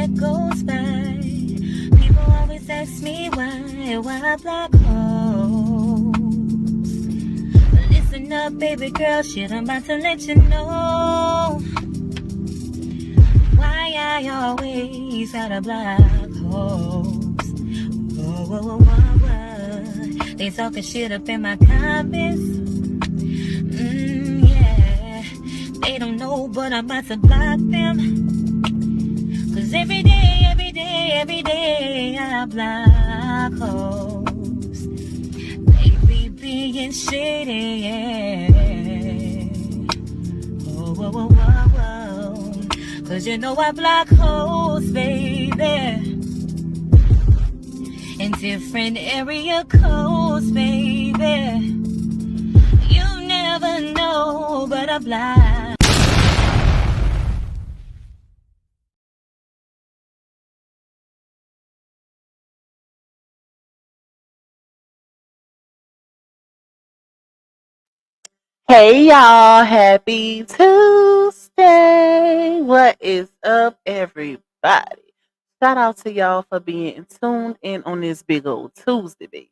that goes by. People always ask me why black holes. Listen up, baby girl, shit, I'm about to let you know why I always got a black holes. Whoa, whoa, whoa, whoa, whoa. They talking shit up in my comments. Yeah, they don't know, but I'm about to block them. Cause every day, I block hoes. They be being shitty, yeah. Whoa, whoa, whoa, whoa, whoa. Cause you know I block hoes, baby. In different area codes, baby. You never know, but I block. Hey y'all, happy Tuesday. What is up, everybody? Shout out to y'all for being tuned in on this big old Tuesday, baby.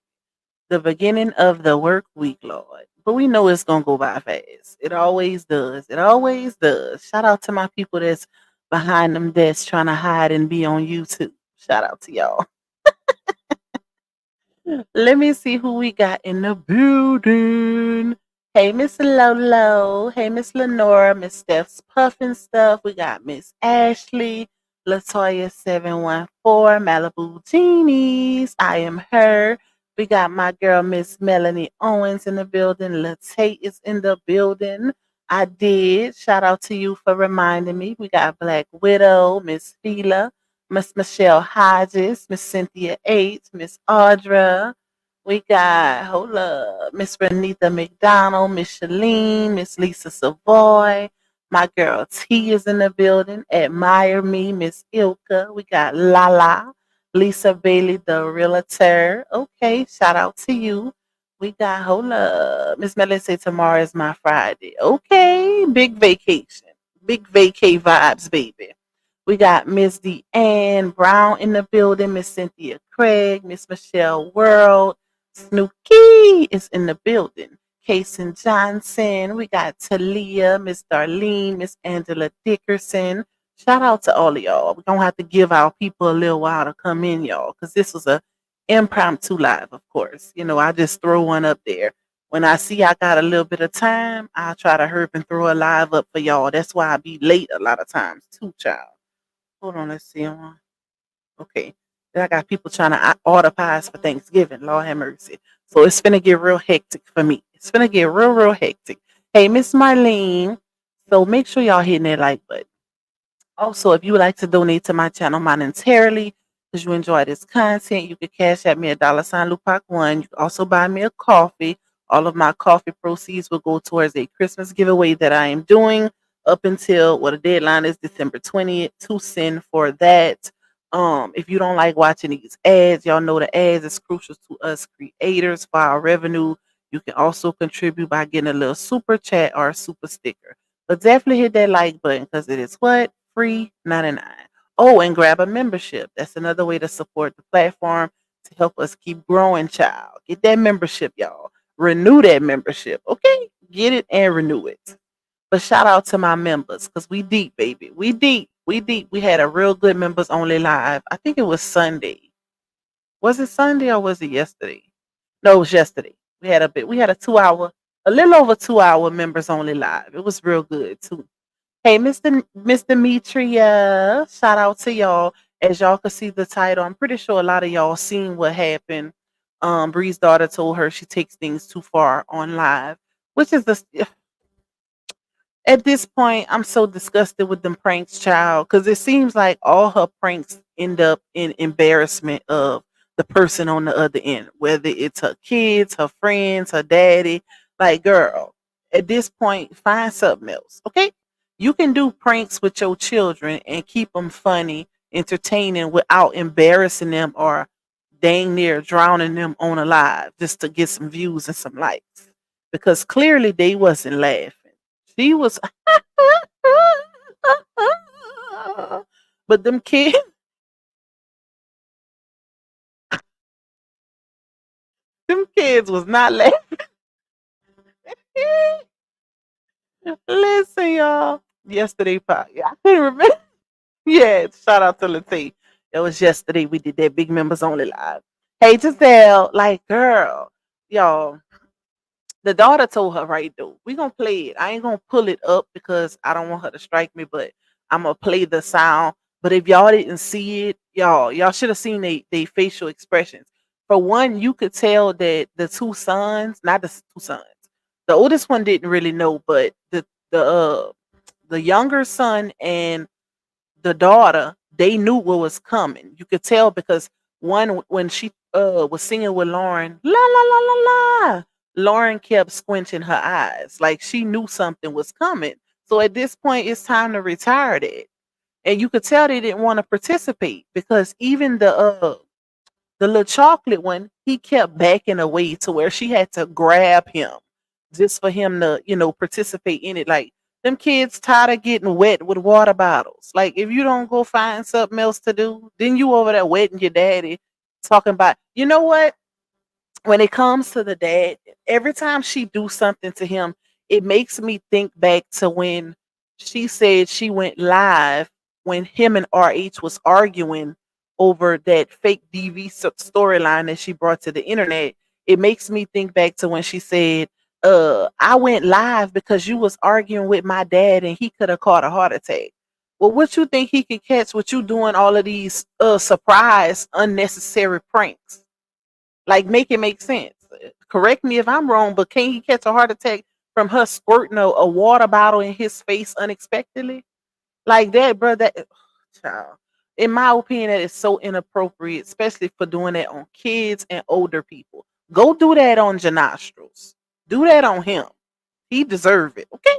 The beginning of the work week, Lord. But we know it's gonna go by fast. It always does. It always does. Shout out to my people that's behind them desks trying to hide and be on YouTube. Shout out to y'all. Let me see who we got in the building. Hey, Miss Lolo. Hey, Miss Lenora. Miss Steph's Puffin Stuff. We got Miss Ashley. Latoya 714. Malibu Genies. I am her. We got my girl, Miss Melanie Owens in the building. Latate is in the building. I did. Shout out to you for reminding me. We got Black Widow, Miss Fila. Miss Michelle Hodges, Miss Cynthia H, Miss Audra. We got, hold up, Miss Renita McDonald, Miss Shalene, Miss Lisa Savoy. My girl T is in the building. Admire Me, Miss Ilka. We got Lala, Lisa Bailey, the realtor. Okay, shout out to you. We got, hold up, Miss Melody say tomorrow is my Friday. Okay, big vacation. Big vacay vibes, baby. We got Miss Deanne Brown in the building, Miss Cynthia Craig, Miss Michelle World, Snooky is in the building. Kason Johnson, we got Talia, Miss Darlene, Miss Angela Dickerson. Shout out to all of y'all. We're gonna have to give our people a little while to come in, y'all, because this was a impromptu live, of course. You know, I just throw one up there. When I see I got a little bit of time, I'll try to hurry and throw a live up for y'all. That's why I be late a lot of times too, child. Hold on, let's see. Okay. Then I got people trying to order pies for Thanksgiving. Lord have mercy. So it's gonna get real hectic for me. It's gonna get real, real hectic. Hey, Miss Marlene. So make sure y'all hitting that like button. Also, if you would like to donate to my channel monetarily because you enjoy this content, you can cash at me at $sign Lupac1. You can also buy me a coffee. All of my coffee proceeds will go towards a Christmas giveaway that I am doing up until the deadline is December 20th to send for that. If you don't like watching these ads, y'all know the ads is crucial to us creators for our revenue. You can also contribute by getting a little super chat or a super sticker. But definitely hit that like button because it is what? Free 99. Oh, and grab a membership. That's another way to support the platform to help us keep growing, child. Get that membership, y'all. Renew that membership, okay? Get it and renew it. But shout out to my members because we deep, baby. We deep. We deep. We had a real good members only live. I think it was Sunday. Was it Sunday or was it yesterday? No, it was yesterday. We had a 2 hour, a little over 2 hour members only live. It was real good too. Hey, Miss Demetria, shout out to y'all. As y'all can see the title, I'm pretty sure a lot of y'all seen what happened. Bree's daughter told her she takes things too far on live, which is the at this point, I'm so disgusted with them pranks, child, because it seems like all her pranks end up in embarrassment of the person on the other end, whether it's her kids, her friends, her daddy. Like, girl, at this point, find something else, okay? You can do pranks with your children and keep them funny, entertaining without embarrassing them or dang near drowning them on a live just to get some views and some likes. Because clearly they wasn't laughing. She was but them kids Them kids was not laughing. Listen, y'all. Yesterday, I couldn't remember. Yeah, shout out to Latif. It was yesterday we did that big members only live. Hey Giselle, like girl, y'all. The daughter told her, right, though, we gonna play it. I ain't gonna pull it up because I don't want her to strike me, but I'm gonna play the sound. But if y'all didn't see it, y'all should have seen they facial expressions. For one, you could tell that the two sons, not the two sons, the oldest one didn't really know, but the younger son and the daughter, they knew what was coming. You could tell because one when she was singing with Lauren, la la la la la, Lauren kept squinching her eyes like she knew something was coming. So at this point, it's time to retire that. And you could tell they didn't want to participate because even the little chocolate one, he kept backing away to where she had to grab him just for him to, participate in it. Like them kids tired of getting wet with water bottles. Like if you don't go find something else to do, then you over there wetting your daddy talking about, you know what? When it comes to the dad, every time she do something to him, it makes me think back to when she said she went live when him and RH was arguing over that fake DV storyline that she brought to the internet. It makes me think back to when she said, I went live because you was arguing with my dad and he could have caught a heart attack. Well, what you think he could catch with you doing all of these surprise unnecessary pranks? Like, make it make sense. Correct me if I'm wrong, but can he catch a heart attack from her squirting a water bottle in his face unexpectedly? Like that, bro. That child. In my opinion, that is so inappropriate, especially for doing that on kids and older people. Go do that on Janostrals. Do that on him. He deserve it. Okay.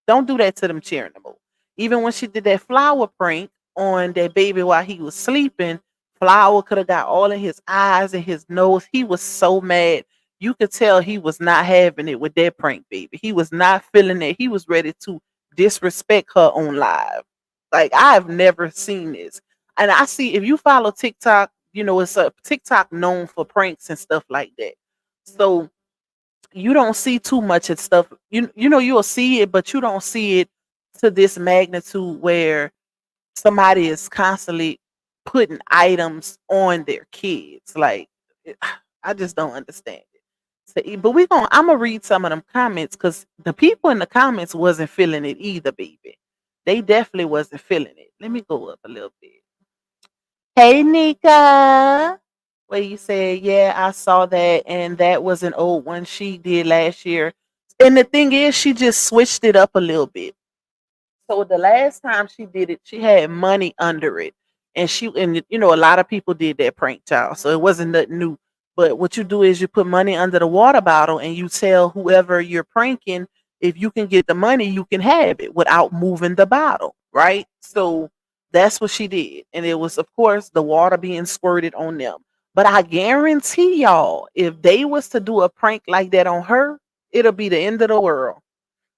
Don't do that to them cheering no more. Even when she did that flower prank on that baby while he was sleeping, Flower could have got all in his eyes and his nose. He was so mad. You could tell he was not having it with that prank, baby. He was not feeling it. He was ready to disrespect her on live. Like I've never seen this. And I see if you follow TikTok, it's a TikTok known for pranks and stuff like that. So you don't see too much of stuff. You'll see it, but you don't see it to this magnitude where somebody is constantly putting items on their kids. Like I just don't understand it. But I'm gonna read some of them comments because the people in the comments wasn't feeling it either, baby. They definitely wasn't feeling it. Let me go up a little bit. Hey Nika. Where you said, yeah, I saw that, and that was an old one she did last year. And the thing is, she just switched it up a little bit. So the last time she did it, she had money under it. And a lot of people did that prank, child. So it wasn't nothing new. But what you do is you put money under the water bottle and you tell whoever you're pranking, if you can get the money, you can have it without moving the bottle, right? So that's what she did. And it was, of course, the water being squirted on them. But I guarantee y'all, if they was to do a prank like that on her, it'll be the end of the world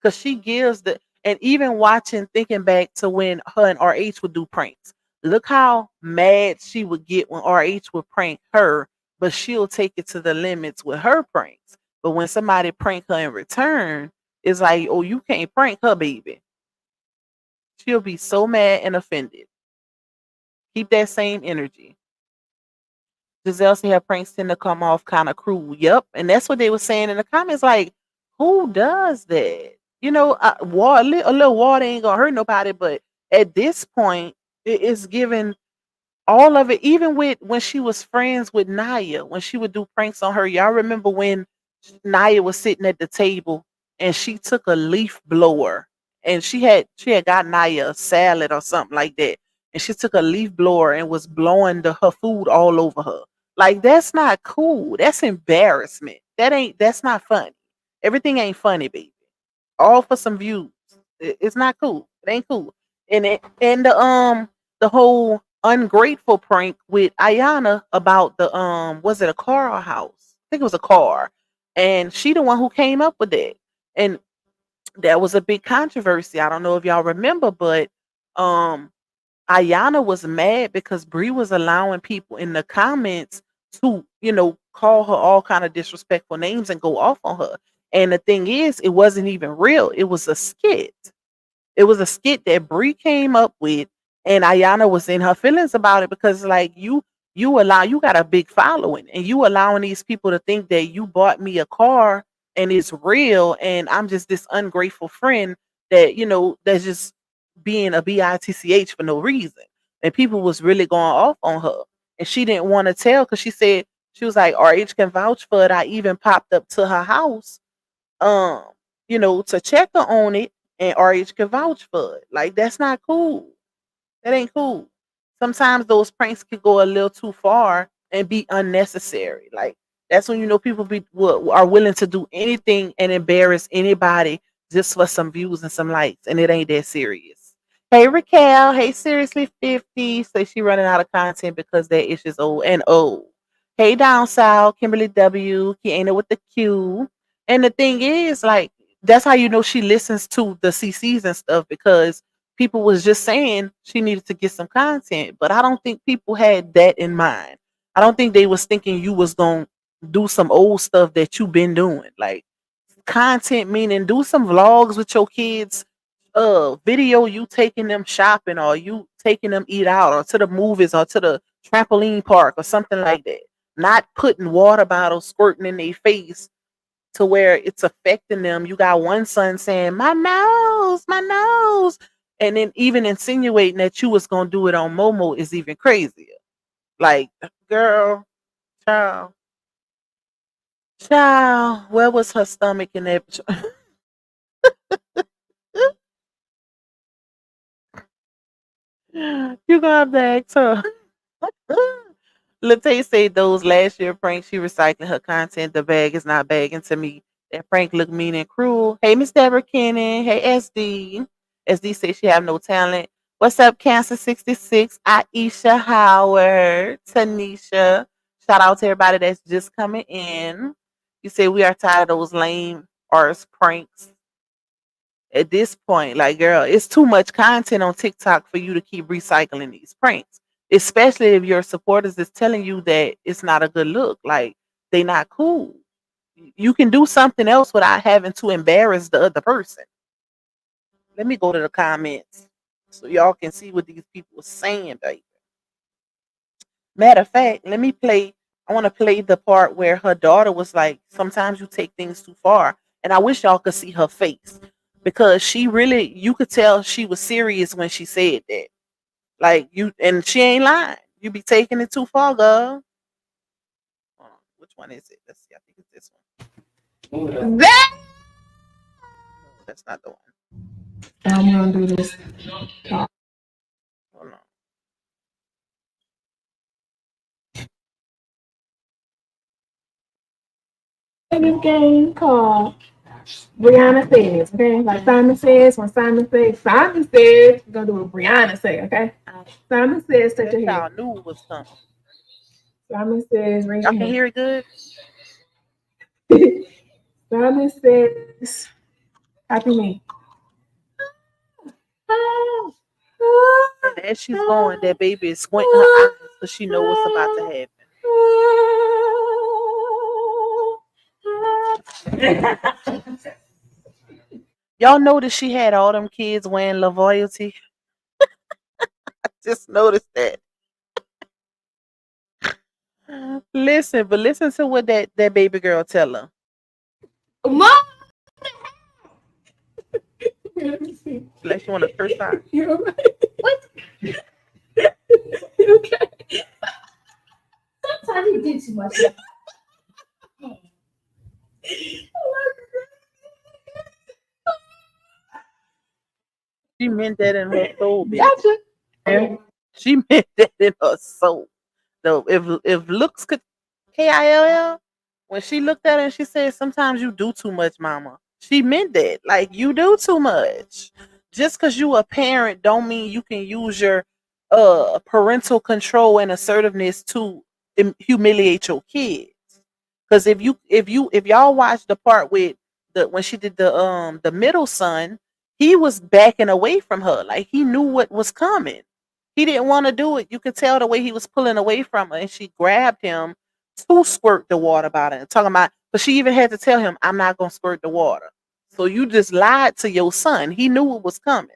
because she gives the and even watching thinking back to when her and RH would do pranks. Look how mad she would get when RH would prank her, but she'll take it to the limits with her pranks. But when somebody prank her in return, it's like, oh, you can't prank her, baby. She'll be so mad and offended. Keep that same energy. Giselle said her pranks tend to come off kind of cruel. Yep. And that's what they were saying in the comments. Like, who does that? A little water ain't gonna hurt nobody, but at this point, it's giving all of it, even with when she was friends with Naya, when she would do pranks on her. Y'all remember when Naya was sitting at the table and she took a leaf blower and she had got Naya a salad or something like that. And she took a leaf blower and was blowing her food all over her. Like that's not cool. That's embarrassment. That's not funny. Everything ain't funny, baby. All for some views. It's not cool. It ain't cool. And the whole ungrateful prank with Ayana about the was it a car or a house? I think it was a car. And she the one who came up with that. And that was a big controversy. I don't know if y'all remember, but um Ayana was mad because Bri was allowing people in the comments to, call her all kind of disrespectful names and go off on her. And the thing is, it wasn't even real. It was a skit. It was a skit that Bri came up with, and Ayana was in her feelings about it because, like, you got a big following, and you allowing these people to think that you bought me a car and it's real, and I'm just this ungrateful friend that that's just being a bitch for no reason. And people was really going off on her, and she didn't want to tell because she said she was like, RH can vouch for it. I even popped up to her house um, to check her on it, and RH can vouch for it. Like, that's not cool. That ain't cool. Sometimes those pranks can go a little too far and be unnecessary. Like, that's when people are willing to do anything and embarrass anybody just for some views and some likes, and it ain't that serious. Hey Raquel, hey seriously 50, say she running out of content because that ish is old and old. Hey down south, Kimberly W, Kiana with the Q. And the thing is, like, that's how she listens to the CCs and stuff because people was just saying she needed to get some content, but I don't think people had that in mind. I don't think they was thinking you was going to do some old stuff that you been doing. Like, content meaning do some vlogs with your kids, video you taking them shopping or you taking them eat out or to the movies or to the trampoline park or something like that. Not putting water bottles squirting in their face to where it's affecting them. You got one son saying, my nose. And then even insinuating that you was gonna do it on Momo is even crazier. Like, girl, child, child, where was her stomach in that? You gonna have to ask her. Latae said those last year pranks, she recycling her content. The bag is not bagging to me. That prank look mean and cruel. Hey, Miss Deborah Kennan. Hey, SD. SD says she have no talent. What's up, Cancer 66? Aisha Howard. Tanisha. Shout out to everybody that's just coming in. You say we are tired of those lame arse pranks. At this point, like, girl, it's too much content on TikTok for you to keep recycling these pranks, especially if your supporters is telling you that it's not a good look. Like, they not cool. You can do something else without having to embarrass the other person. Let me go to the comments so y'all can see what these people are saying, baby. Matter of fact, let me play. I want to play the part where her daughter was like, sometimes you take things too far. And I wish y'all could see her face because she really, you could tell she was serious when she said that. Like, and she ain't lying. You be taking it too far, girl. Hold on, which one is it? Let's see. I think it's this one. That No, that's not the one. I'm gonna do this. Hold on. This game called Brianna Says, okay? Like Simon Says, when Simon says, we're gonna do what Brianna say, okay? Simon Says, touch your Y'all head. knew it was coming. Simon Says, raise Y'all your can hand. hear it good? Simon Says, copy me. And as she's going, that baby is squinting her eyes because she know what's about to happen. Y'all noticed she had all them kids wearing La Loyalty? Just noticed that. Listen to what that baby girl tell her. Mom! Like she want to curse out. You're right. What? Okay. Sometimes you did too much. She meant that in her soul, bitch. Gotcha. She meant that in her soul. So if looks could KILL, when she looked at her and she said, sometimes you do too much, mama. She meant that. Like, you do too much. Just because you a parent don't mean you can use your parental control and assertiveness to humiliate your kids. Because if y'all watch the part with the when she did the middle son, he was backing away from her. Like, he knew what was coming. He didn't want to do it. You could tell the way he was pulling away from her, and she grabbed him to squirt the water bottle and talking about, but she even had to tell him, I'm not gonna squirt the water. So you just lied to your son. He knew it was coming.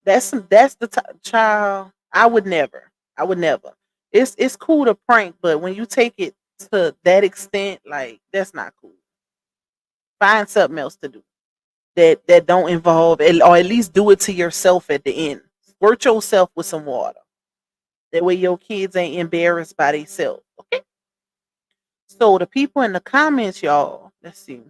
That's the child. I would never. I would never. It's cool to prank, but when you take it to that extent, like that's not cool. Find something else to do that don't involve, or at least do it to yourself at the end. Squirt yourself with some water. That way your kids ain't embarrassed by themselves. Okay. So the people in the comments, y'all, let's see.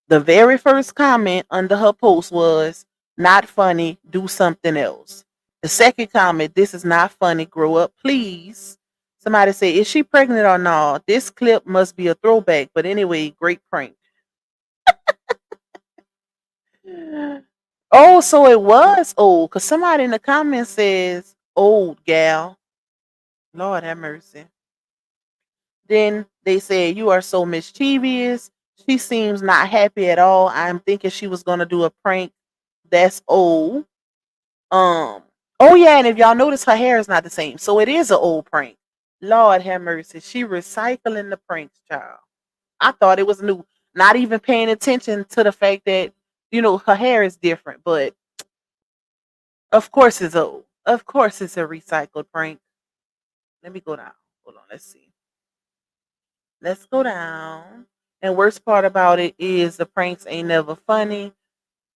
The very first comment under her post was, not funny, do something else. The second comment, this is not funny, grow up, please. Somebody said, is she pregnant or not? This clip must be a throwback, but anyway, great prank. Oh, so it was old, because somebody in the comments says, old gal. Lord have mercy. Then they said, you are so mischievous. She seems not happy at all. I'm thinking she was going to do a prank. That's old. Um. Oh yeah, and if y'all notice, her hair is not the same, so it is an old prank. Lord have mercy. She recycling the pranks, child. I thought it was new. Not even paying attention to the fact that her hair is different, but of course it's old. Of course it's a recycled prank. Let me go down. Hold on. Let's see. Let's go down. And worst part about it is the pranks ain't never funny.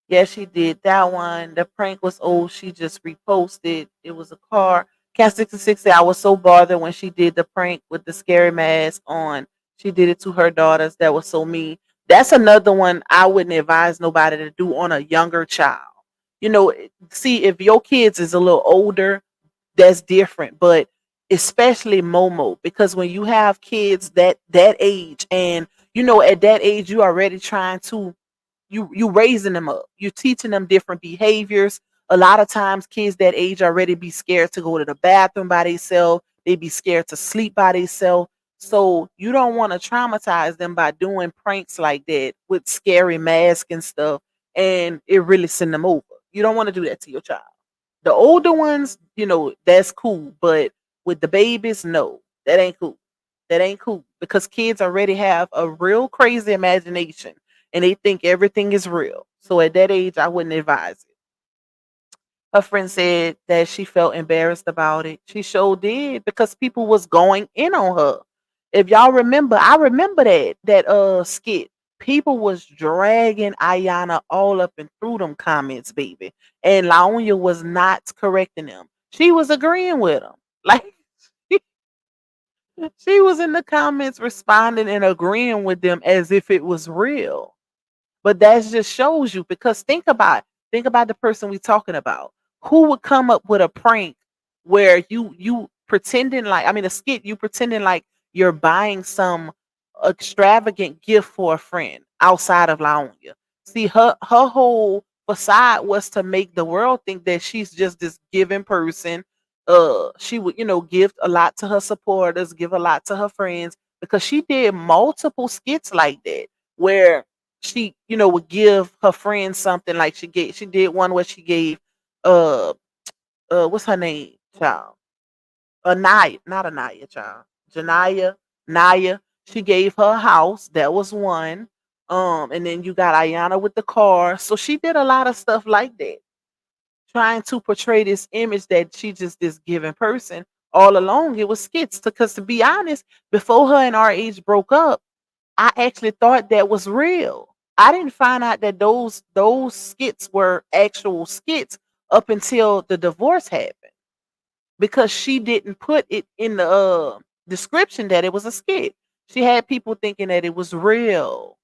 Yeah, she did that one. The prank was old. She just reposted. It was a car. Cat 66 said, I was so bothered when she did the prank with the scary mask on. She did it to her daughters. That was so mean. That's another one I wouldn't advise nobody to do on a younger child. See, if your kids is a little older, that's different. But especially Momo, because when you have kids that age, and at that age you already trying to you raising them up. You're teaching them different behaviors. A lot of times kids that age already be scared to go to the bathroom by themselves. They be scared to sleep by themselves. So you don't want to traumatize them by doing pranks like that with scary masks and stuff, and it really send them over. You don't want to do that to your child. The older ones, that's cool, but with the babies, no, that ain't cool. That ain't cool, because kids already have a real crazy imagination and they think everything is real. So at that age, I wouldn't advise it. Her friend said that she felt embarrassed about it. She sure did, because people was going in on her. If y'all remember, I remember that skit. People was dragging Ayana all up and through them comments, baby. And Laonya was not correcting them. She was agreeing with them. Like she was in the comments responding and agreeing with them as if it was real. But that just shows you, because think about the person we talking about. Who would come up with a prank where you pretending like, I mean, a skit, you pretending like you're buying some extravagant gift for a friend outside of Laonia. See, her whole facade was to make the world think that she's just this giving person. She would, give a lot to her supporters, give a lot to her friends, because she did multiple skits like that where she, would give her friends something. Like she did one where she gave uh what's her name, child? Anaya, not Anaya, child. Janaya, Naya. She gave her a house. That was one. And then you got Ayana with the car. So she did a lot of stuff like that, trying to portray this image that she just this given person. All along, it was skits. Because to be honest, before her and RH broke up, I actually thought that was real. I didn't find out that those skits were actual skits up until the divorce happened, because she didn't put it in the description that it was a skit. She had people thinking that it was real.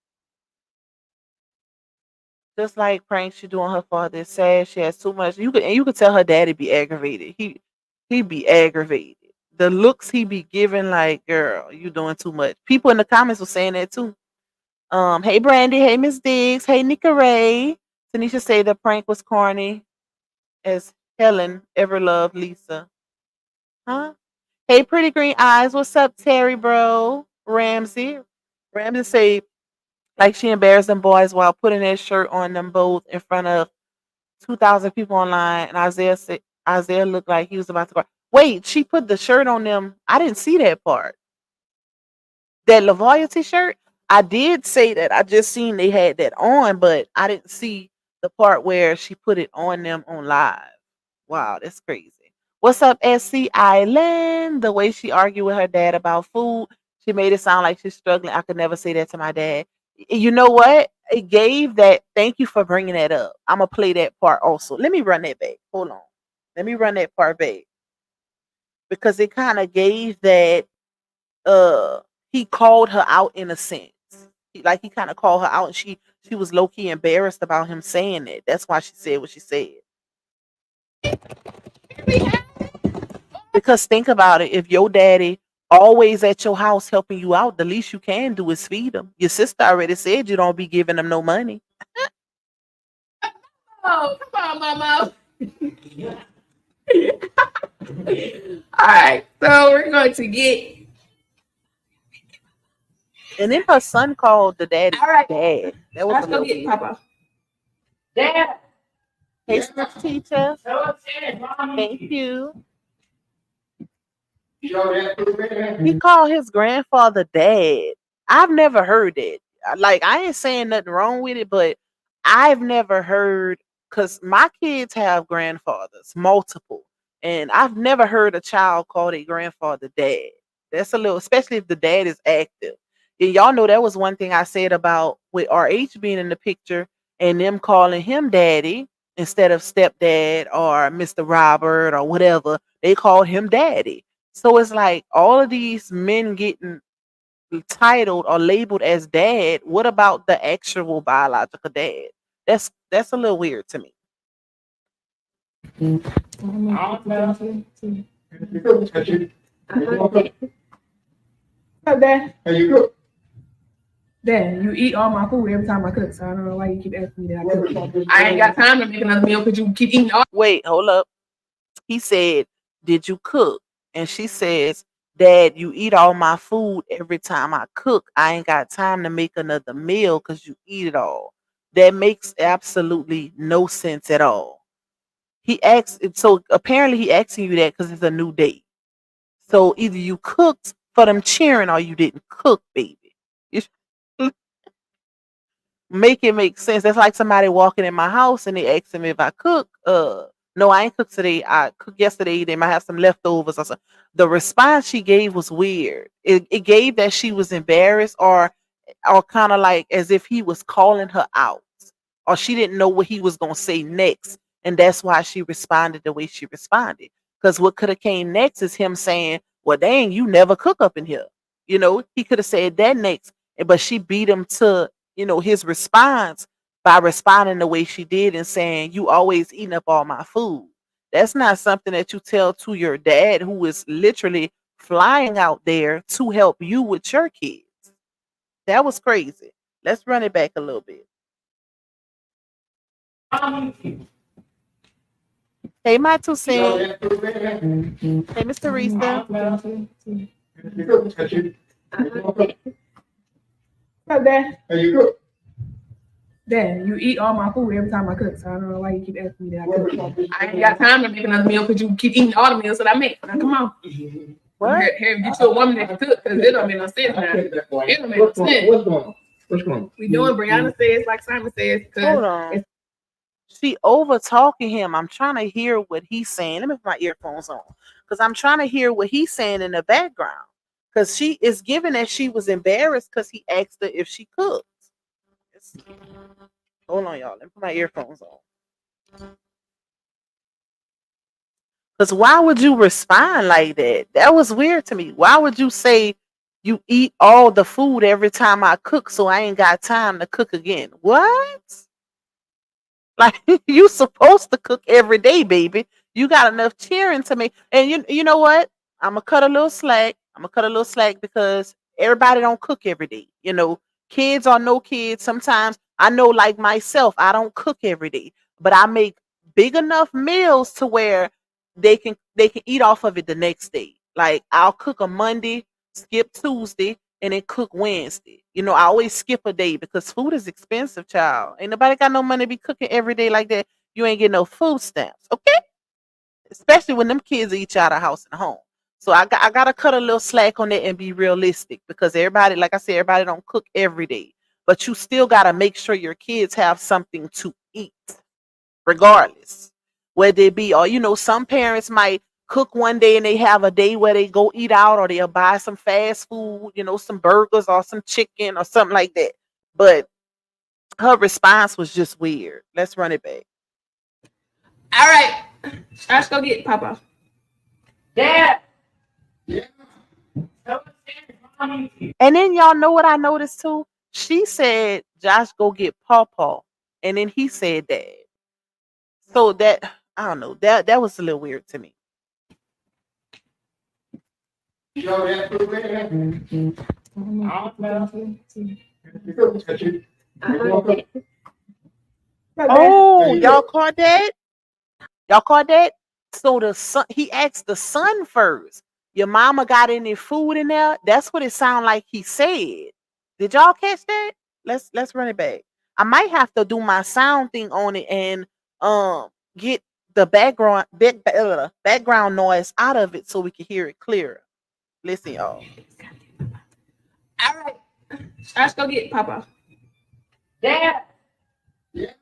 Just like pranks she do on her father. It's sad. She has too much. You could tell her daddy be aggravated. He be aggravated. The looks he be giving, like, girl, you doing too much. People in the comments were saying that too. Hey Brandy, hey Miss Diggs, hey Nika Ray. Tanisha say the prank was corny as Helen ever loved Lisa. Huh? Hey Pretty Green Eyes, what's up, Terry bro? Ramsey. Ramsey say like she embarrassed them boys while putting that shirt on them both in front of 2,000 people online, and Isaiah looked like he was about to cry. Wait, she put the shirt on them. I didn't see that part. That Lavoyalty shirt. I did say that. I just seen they had that on, but I didn't see the part where she put it on them on live. Wow, that's crazy. What's up, SC Island? The way she argued with her dad about food, she made it sound like she's struggling. I could never say that to my dad. You know what? It gave that. Thank you for bringing that up. I'm gonna play that part also. Let me run that back. Hold on. Let me run that part back because it kind of gave that. Uh, he called her out in a sense. Like he kind of called her out, and she was low key embarrassed about him saying it. That's why she said what she said. Because think about it, if your daddy always at your house helping you out, the least you can do is feed him. Your sister already said you don't be giving him no money. Oh, come on, Mama. All right, so we're going to get. And then her son called the daddy All right. dad. That was Let's a go little get weird. Papa. Dad. Hey, teacher. Go upstairs, Mom. Thank you. He called his grandfather dad. I've never heard it. Like, I ain't saying nothing wrong with it, but I've never heard, because my kids have grandfathers, multiple, and I've never heard a child call their grandfather dad. That's a little, especially if the dad is active. And y'all know that was one thing I said about with RH being in the picture and them calling him daddy instead of stepdad or Mr. Robert or whatever. They called him daddy. So it's like all of these men getting titled or labeled as dad. What about the actual biological dad? That's a little weird to me. So Dad, Dad, you eat all my food every time I cook, so I don't know why you keep asking me that I cook. I ain't got time to make another meal because you keep eating all. Wait, hold up. He said, "Did you cook?" And she says, "Dad, you eat all my food every time I cook. I ain't got time to make another meal because you eat it all." That makes absolutely no sense at all. He asked, so apparently he asking you that because it's a new date. So either you cooked for them cheering or you didn't cook, baby. You make it make sense. That's like somebody walking in my house and they asking me if I cook. No, I ain't cooked today. I cooked yesterday. They might have some leftovers or something. The response she gave was weird. It gave that she was embarrassed or kind of like as if he was calling her out or she didn't know what he was going to say next. And that's why she responded the way she responded. Because what could have came next is him saying, well, dang, you never cook up in here. You know, he could have said that next, but she beat him to, his response by responding the way she did and saying, you always eating up all my food. That's not something that you tell to your dad who is literally flying out there to help you with your kids. That was crazy. Let's run it back a little bit. Hey, my two cents. Hey, Miss Teresa. So Dad, Dad, you eat all my food every time I cook, so I don't know why you keep asking me that I cook. I ain't got time to make another meal because you keep eating all the meals that I make. Now, come on. What? Here, get you a woman that can cook because it don't make no sense now. It don't make no sense. What's going on? What's going on? We doing Brianna says like Simon says. Hold on. She over talking him. I'm trying to hear what he's saying. Let me put my earphones on because I'm trying to hear what he's saying in the background. Because she is given that she was embarrassed because he asked her if she cooked. Hold on, y'all. Let me put my earphones on. Because why would you respond like that? That was weird to me. Why would you say you eat all the food every time I cook, so I ain't got time to cook again? What? Like you supposed to cook every day, baby. You got enough cheering to me. And you know what? I'm gonna cut a little slack. Because everybody don't cook every day. Kids or no kids. Sometimes I know, like myself, I don't cook every day, but I make big enough meals to where they can eat off of it the next day. Like I'll cook a Monday, skip Tuesday, and then cook Wednesday. I always skip a day because food is expensive, child. Ain't nobody got no money to be cooking every day like that. You ain't getting no food stamps, okay? especially when them kids are each out of house and home. So I gotta cut a little slack on it and be realistic because everybody, like I said, everybody don't cook every day, but you still gotta make sure your kids have something to eat, regardless. Whether it be, or some parents might cook one day and they have a day where they go eat out or they'll buy some fast food, some burgers or some chicken or something like that. But her response was just weird. Let's run it back. All right. Let's go get Papa. Dad. Yeah. And then y'all know what I noticed too? She said, Josh, go get Pawpaw. And then he said that. So that, I don't know, that was a little weird to me. Oh, y'all caught that? Y'all caught that? So the son, he asked the son first. Your mama got any food in there? That's what it sounded like he said. Did y'all catch that? Let's run it back. I might have to do my sound thing on it and get the background noise out of it so we can hear it clearer. Listen, y'all. All right. Let's go get Papa. Dad. Yeah.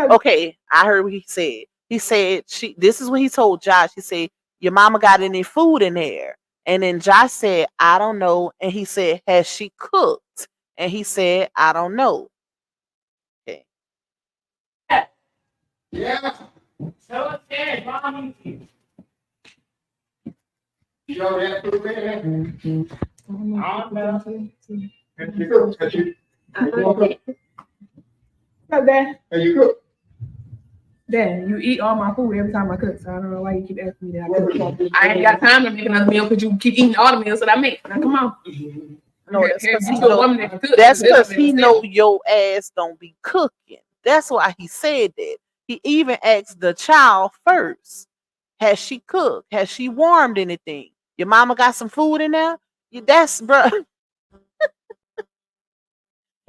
Okay, I heard what he said. He said this is what he told Josh. He said, your mama got any food in there? And then Josh said, I don't know. And he said, has she cooked? And he said, I don't know. Okay. Yeah. So it's Mom. Dad, you eat all my food every time I cook, so I don't know why you keep asking me that. I ain't got time to make another meal because you keep eating all the meals that I make. Now, come on. No, that's because he know your ass don't be cooking. That's why he said that. He even asked the child first. Has she cooked? Has she warmed anything? Your mama got some food in there? That's, bro.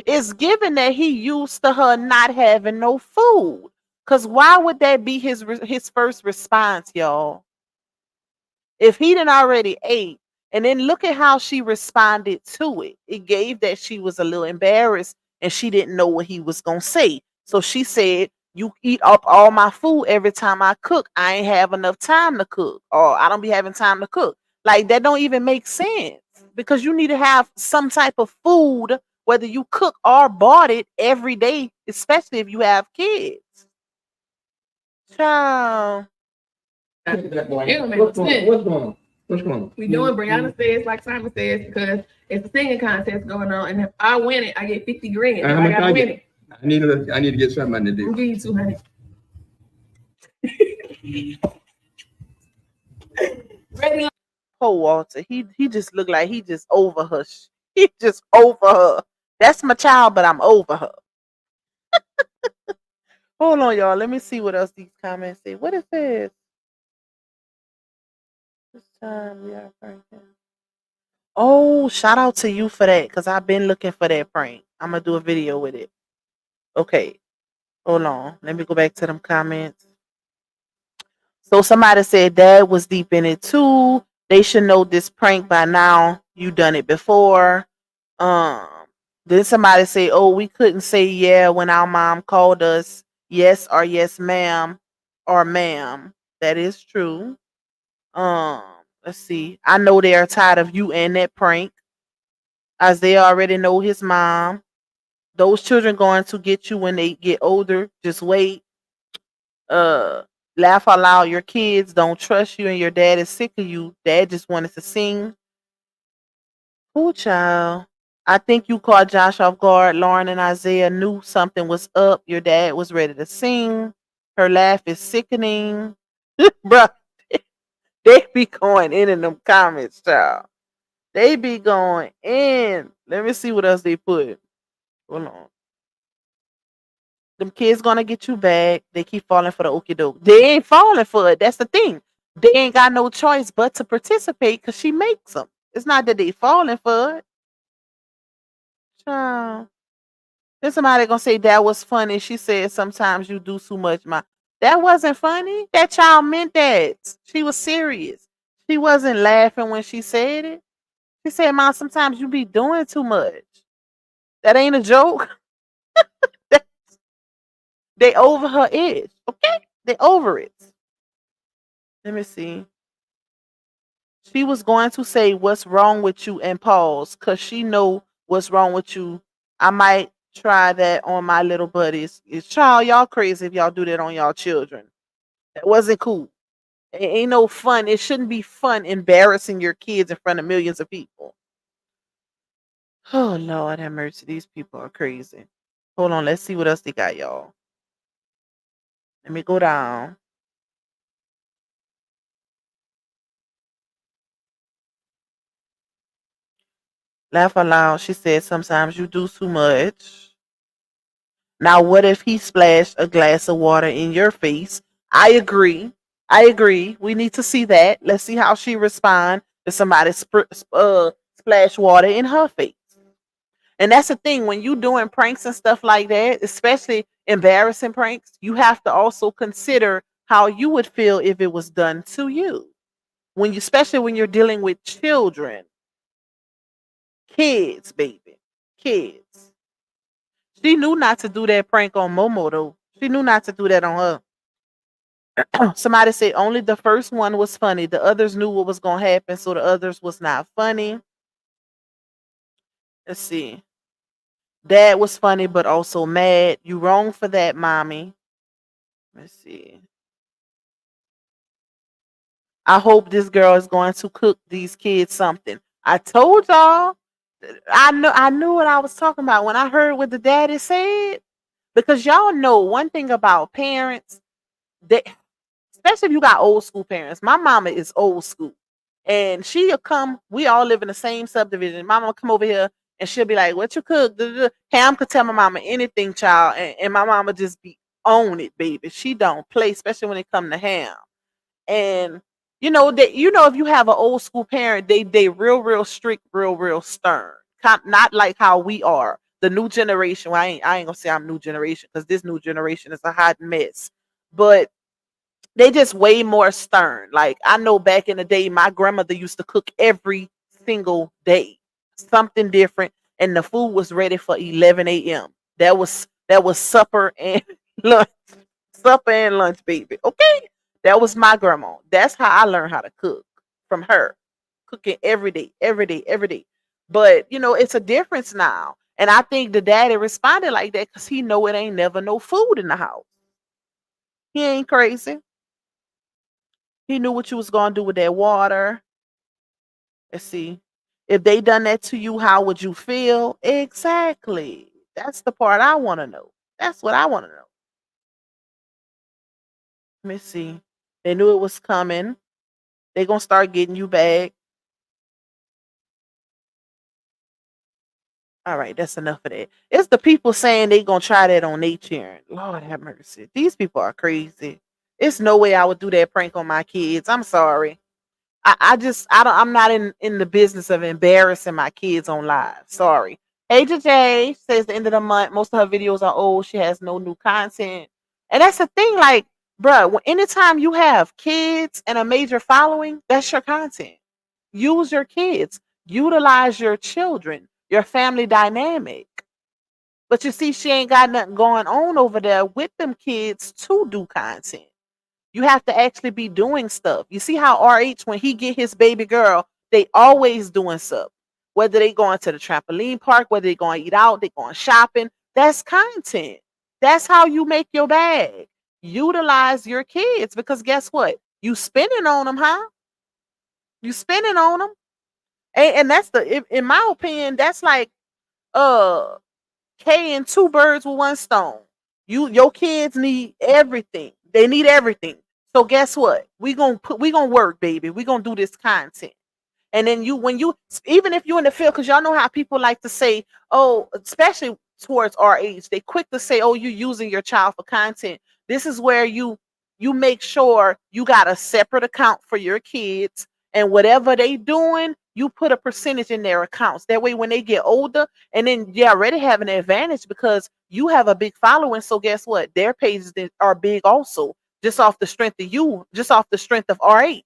It's given that he used to her not having no food. Because why would that be his first response, y'all? If he didn't already ate, and then look at how she responded to it. It gave that she was a little embarrassed and she didn't know what he was going to say. So she said, you eat up all my food every time I cook. I ain't have enough time to cook, or I don't be having time to cook. Like, that don't even make sense because you need to have some type of food, whether you cook or bought it every day, especially if you have kids. Child. It don't make sense. What's going on? What's going on? We doing Brianna says like Simon says because it's a singing contest going on, and if I win it, I get 50 grand. I gotta win it. I need to get something to do. I'll give you 200. Ready? Poor Walter. He just looked like he just over her. He just over her. That's my child, but I'm over her. Hold on, y'all. Let me see what else these comments say. What is this? This time we are pranking. Oh, shout out to you for that, because I've been looking for that prank. I'm gonna do a video with it. Okay. Hold on. Let me go back to them comments. So somebody said Dad was deep in it too. They should know this prank by now. You done it before. Then somebody say, oh, we couldn't say yeah when our mom called us yes or yes ma'am or ma'am. That is true. Let's see. I know they are tired of you and that prank, as they already know his mom. Those children going to get you when they get older. Just wait. Laugh out loud. Your kids don't trust you and your dad is sick of you. Dad just wanted to sing. Oh, child. I think you caught Josh off guard. Lauren and Isaiah knew something was up. Your dad was ready to sing. Her laugh is sickening. Bruh, they be going in them comments, child. They be going in. Let me see what else they put. Hold on. Them kids gonna get you back. They keep falling for the okie doke. They ain't falling for it. That's the thing. They ain't got no choice but to participate because she makes them. It's not that they falling for it. Child. Then somebody gonna say that was funny. She said sometimes you do too much. That wasn't funny. That child meant that. She was serious. She wasn't laughing when she said it. She said, "Mom, sometimes you be doing too much." That ain't a joke. They over her edge. Okay, they over it. Let me see. She was going to say what's wrong with you and pause because she know what's wrong with you. I might try that on my little buddies. It's child, y'all crazy if y'all do that on y'all children. That wasn't cool. It ain't no fun. It shouldn't be fun embarrassing your kids in front of millions of people. Oh Lord have mercy. These people are crazy. Hold on, let's see what else they got, y'all. Let me go down. Laugh aloud. She said sometimes you do too much. Now, what if he splashed a glass of water in your face? I agree. I agree. We need to see that. Let's see how she responds if somebody splash water in her face. And that's the thing when you doing pranks and stuff like that, especially embarrassing pranks, you have to also consider how you would feel if it was done to you. When you, especially when you're dealing with children, kids, baby, kids. She knew not to do that prank on Momo though. She knew not to do that on her. Somebody said only the first one was funny. The others knew what was gonna happen, so the others was not funny. Let's see. Dad was funny, but also mad. You wrong for that, mommy. Let's see. I hope this girl is going to cook these kids something. I told y'all. I knew what I was talking about when I heard what the daddy said. Because y'all know one thing about parents, they especially if you got old school parents. My mama is old school. And she'll come, we all live in the same subdivision. My mama come over here and she'll be like, "What you cook?" Duh, duh, duh. Ham could tell my mama anything, child, and my mama just be on it, baby. She don't play, especially when it come to ham. And if you have an old school parent, they real strict, real stern. Not like how we are. The new generation. Well, I ain't gonna say I'm new generation because this new generation is a hot mess. But they just way more stern. Like I know back in the day, my grandmother used to cook every single day, something different, and the food was ready for 11 a.m. That was supper and lunch, supper and lunch, baby. Okay, that was my grandma. That's how I learned how to cook from her, cooking every day, every day, every day. But it's a difference now, and I think the daddy responded like that because he know it ain't never no food in the house. He ain't crazy. He knew what you was gonna do with that water. Let's see. If they done that to you, how would you feel? Exactly. That's the part I want to know. That's what I want to know. Let me see. They knew it was coming. They gonna start getting you back. All right, that's enough of that. It's the people saying they gonna try that on their children. Lord have mercy. These people are crazy. It's no way I would do that prank on my kids. I'm sorry. I'm not in the business of embarrassing my kids on live. Sorry. Hey JJ says the end of the month. Most of her videos are old. She has no new content. And that's the thing, like, bruh, anytime you have kids and a major following, that's your content. Use your kids. Utilize your children, your family dynamic. But you see, she ain't got nothing going on over there with them kids to do content. You have to actually be doing stuff. You see how RH, when he get his baby girl, they always doing stuff. Whether they going to the trampoline park, whether they going to eat out, they going shopping. That's content. That's how you make your bag. Utilize your kids because guess what? You spending on them, huh? You spending on them, and that's in my opinion, that's like uh K and two birds with one stone. Your kids need everything. They need everything. So guess what? We gonna work, baby. We gonna do this content. And then when you even if you're in the field, because y'all know how people like to say, oh, especially towards our age, they quick to say, oh, you're using your child for content. This is where you you make sure you got a separate account for your kids, and whatever they doing, you put a percentage in their accounts. That way when they get older, and then you already have an advantage because you have a big following. So guess what? Their pages are big also, just off the strength of you, just off the strength of RH.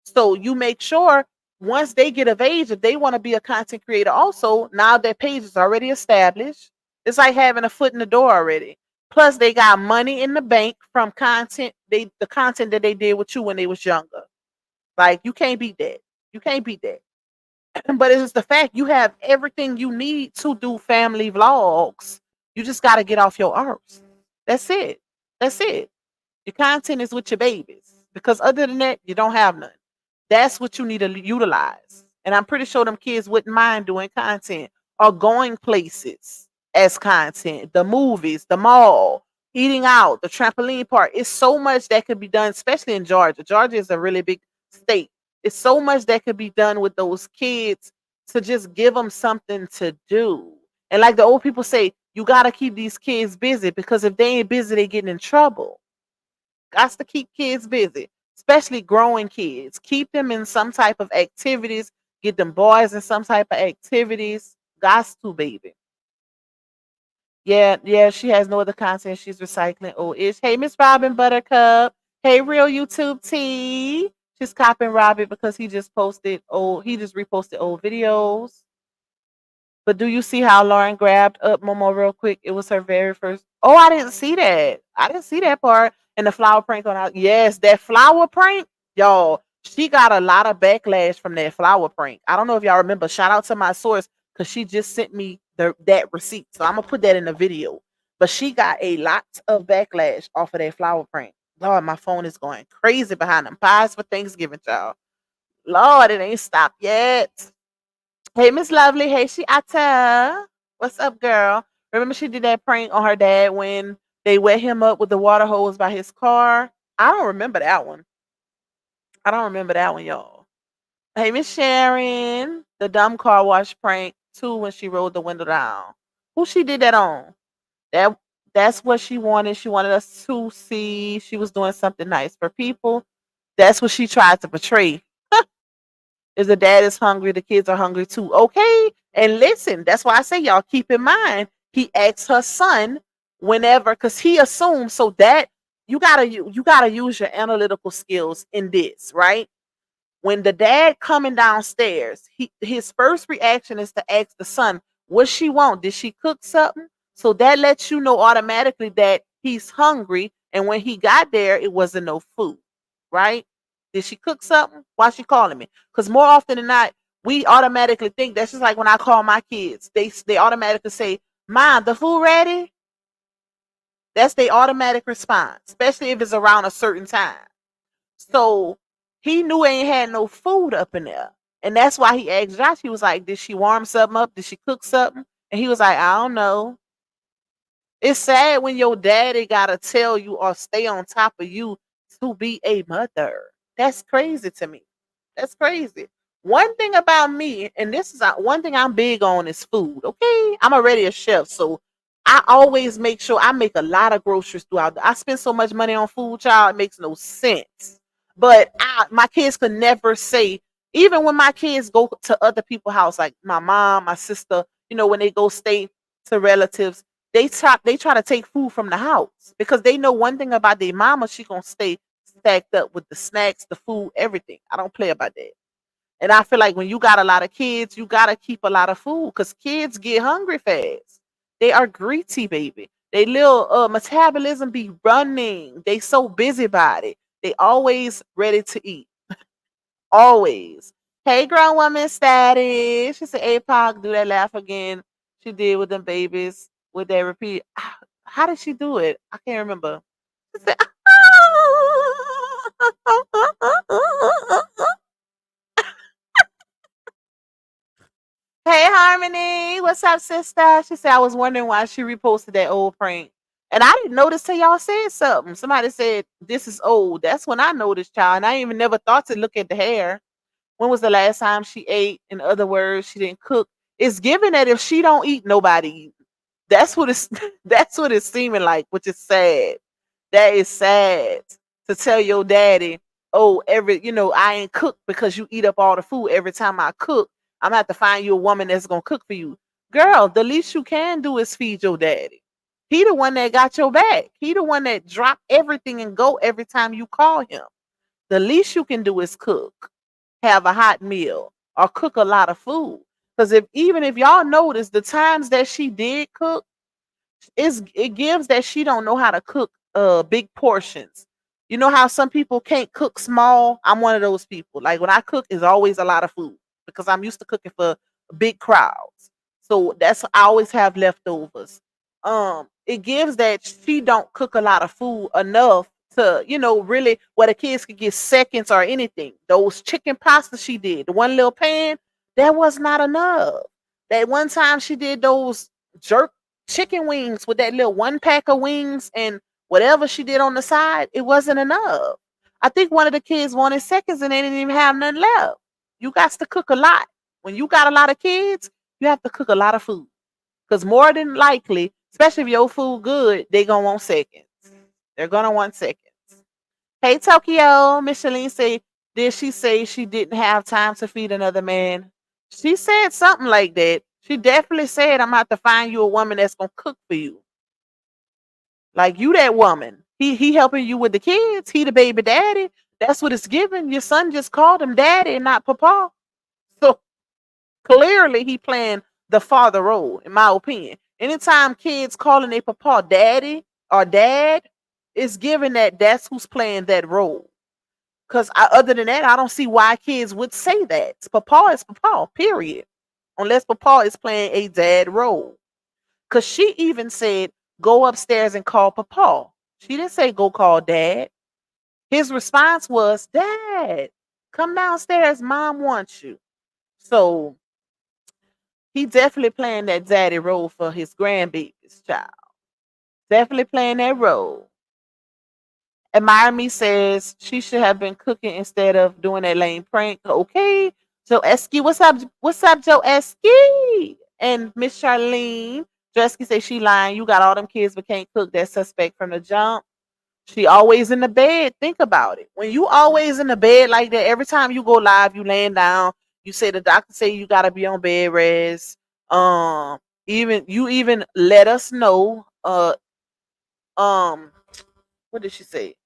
So you make sure once they get of age, if they want to be a content creator also, now their page is already established. It's like having a foot in the door already. Plus they got money in the bank from content, the content that they did with you when they was younger. Like you can't beat that. You can't beat that. But it's just the fact you have everything you need to do family vlogs. You just got to get off your arse. That's it. That's it. Your content is with your babies. Because other than that, you don't have none. That's what you need to utilize. And I'm pretty sure them kids wouldn't mind doing content or going places as content. The movies, the mall, eating out, the trampoline park. It's so much that could be done, especially in Georgia. Georgia is a really big state. It's so much that could be done with those kids to just give them something to do. And like the old people say, you got to keep these kids busy because if they ain't busy, they get in trouble. Got to keep kids busy, especially growing kids. Keep them in some type of activities. Get them boys in some type of activities. Got to, baby. Yeah, she has no other content. She's recycling old ish. Hey, Miss Robin Buttercup. Hey, real YouTube T. She's copying Robin because he just reposted old videos. But do you see how Lauren grabbed up Momo real quick? It was her very first. Oh, I didn't see that. I didn't see that part. And the flower prank on out. Yes, that flower prank, y'all. She got a lot of backlash from that flower prank. I don't know if y'all remember. Shout out to my source because she just sent me that receipt. So I'm gonna put that in the video. But she got a lot of backlash off of that flower prank. Lord, my phone is going crazy behind them pies for Thanksgiving, y'all. Lord, it ain't stopped yet. Hey, Miss Lovely. Hey, Shiata. What's up, girl? Remember she did that prank on her dad when they wet him up with the water hose by his car? I don't remember that one. I don't remember that one, y'all. Hey, Miss Sharon. The dumb car wash prank, too, when she rolled the window down. Who she did that on? That That's what she wanted. She wanted us to see she was doing something nice for people. That's what she tried to portray. Is the dad is hungry, the kids are hungry too. Okay. And listen, that's why I say y'all keep in mind, he asked her son whenever, because he assumes so that you gotta use your analytical skills in this, right? When the dad coming downstairs, his first reaction is to ask the son, what she want? Did she cook something? So that lets you know automatically that he's hungry. And when he got there, it wasn't no food, right? Did she cook something? Why she calling me? Because more often than not, we automatically think that's just like when I call my kids. They automatically say, Mom, the food ready? That's the automatic response, especially if it's around a certain time. So he knew ain't had no food up in there. And that's why he asked Josh, he was like, did she warm something up? Did she cook something? And he was like, I don't know. It's sad when your daddy gotta tell you or stay on top of you to be a mother. That's crazy to me. That's crazy. One thing about me, and this is one thing I'm big on is food. Okay, I'm already a chef, so I always make sure I make a lot of groceries throughout. I spend so much money on food, child, it makes no sense. But my kids could never say, even when my kids go to other people's house, like my mom, my sister, when they go stay to relatives, they try to take food from the house because they know one thing about their mama, she gonna stay stacked up with the snacks, the food, everything. I don't play about that. And I feel like when you got a lot of kids, you gotta keep a lot of food because kids get hungry fast. They are greedy, baby. They little metabolism be running. They so busy about it. They always ready to eat. Always. Hey, grown woman status. She said, APOC, do that laugh again. She did with them babies. With that repeat. How did she do it? I can't remember. She said, hey, Harmony. What's up, sister? She said, I was wondering why she reposted that old prank. And I didn't notice till y'all said something. Somebody said, this is old. That's when I noticed, child. And I even never thought to look at the hair. When was the last time she ate? In other words, she didn't cook. It's given that if she don't eat, nobody eat. That's what it's that's what it's seeming like, which is sad. That is sad to tell your daddy, oh, I ain't cook because you eat up all the food every time I cook. I'm gonna have to find you a woman that's gonna cook for you. Girl, the least you can do is feed your daddy. He the one that got your back. He the one that dropped everything and go every time you call him. The least you can do is cook, have a hot meal, or cook a lot of food. Because even if y'all notice the times that she did cook, it gives that she don't know how to cook big portions. You know how some people can't cook small? I'm one of those people. Like when I cook, it's always a lot of food because I'm used to cooking for big crowds. So that's I always have leftovers. It gives that she don't cook a lot of food enough to, really where the kids could get seconds or anything. Those chicken pasta she did, the one little pan, that was not enough. That one time she did those jerk chicken wings with that little one pack of wings and whatever she did on the side, it wasn't enough. I think one of the kids wanted seconds and they didn't even have nothing left. You got to cook a lot. When you got a lot of kids, you have to cook a lot of food. Because more than likely, especially if your food good, they gonna want seconds. They're gonna want seconds. Hey Tokyo, Micheline say, did she say she didn't have time to feed another man? She said something like that. She definitely said, I'm gonna have to find you a woman that's gonna cook for you. Like you that woman. He helping you with the kids. He the baby daddy. That's what it's given. Your son just called him daddy and not papa. So clearly he playing the father role, in my opinion. Anytime kids calling their papa daddy or dad, it's given that that's who's playing that role. Because other than that, I don't see why kids would say that. Papa is papa, period. Unless papa is playing a dad role. Because she even said, go upstairs and call papa. She didn't say, go call dad. His response was, Dad, come downstairs. Mom wants you. So he definitely playing that daddy role for his grandbaby's child. Definitely playing that role. Admire Me says she should have been cooking instead of doing that lame prank. Okay. Joe Esky, what's up? What's up, Joe Esky? And Miss Charlene. Joe Esky says she lying. You got all them kids but can't cook. That suspect from the jump. She always in the bed. Think about it. When you always in the bed like that, every time you go live, you laying down. You say the doctor say you gotta be on bed rest. Even let us know. Um, what did she say?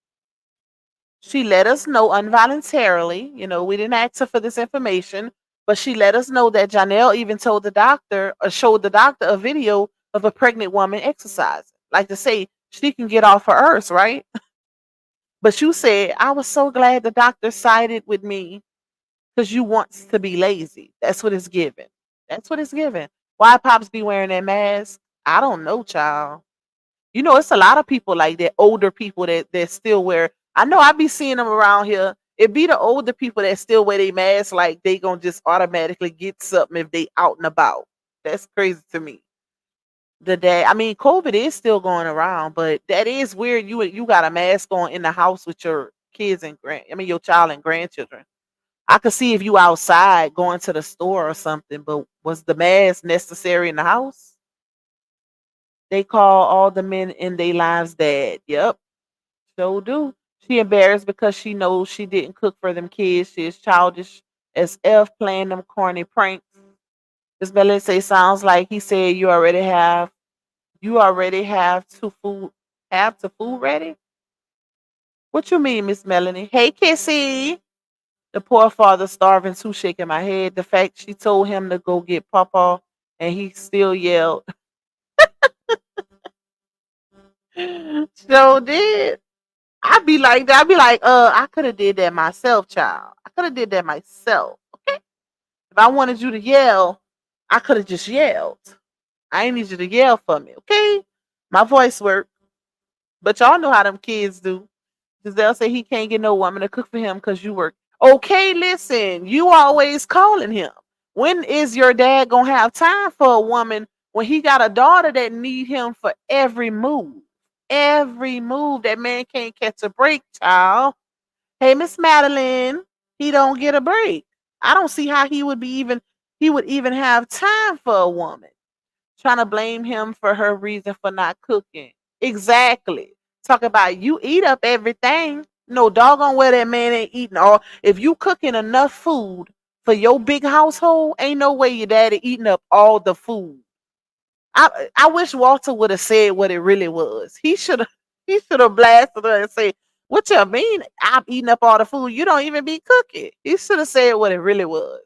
She let us know involuntarily. We didn't ask her for this information, but she let us know that Janelle even told the doctor or showed the doctor a video of a pregnant woman exercising, like to say she can get off her earth, right? But you said, I was so glad the doctor sided with me because you wants to be lazy. That's what it's given. That's what it's given. Why Pops be wearing that mask? I don't know, child. It's a lot of people like that, older people that still wear. I know I be seeing them around here. It be the older people that still wear their masks like they gonna just automatically get something if they out and about. That's crazy to me. COVID is still going around, but that is weird. You got a mask on in the house with your kids and your child and grandchildren. I could see if you outside going to the store or something, but was the mask necessary in the house? They call all the men in their lives dad. Yep, so do. She embarrassed because she knows she didn't cook for them kids. She is childish as F playing them corny pranks. Miss Melanie say sounds like he said you already have to food ready. What you mean, Miss Melanie? Hey Kissy. The poor father starving too, shaking my head. The fact she told him to go get Papa and he still yelled. So did. I'd be like that. I'd be like, I could have did that myself, child. I could have did that myself. Okay. If I wanted you to yell, I could have just yelled. I ain't need you to yell for me, okay? My voice worked. But y'all know how them kids do. Giselle say he can't get no woman to cook for him because you work. Okay, listen, you always calling him. When is your dad gonna have time for a woman when he got a daughter that need him for every move? Every move. That man can't catch a break, child. Hey, Miss Madeline, he don't get a break. I don't see how he would even have time for a woman. Trying to blame him for her reason for not cooking. Exactly. Talk about you eat up everything. No doggone well that man ain't eating all. If you cooking enough food for your big household, ain't no way your daddy eating up all the food. I wish Walter would have said what it really was. He should have blasted her and say, "What you mean? I'm eating up all the food. You don't even be cooking." He should have said what it really was.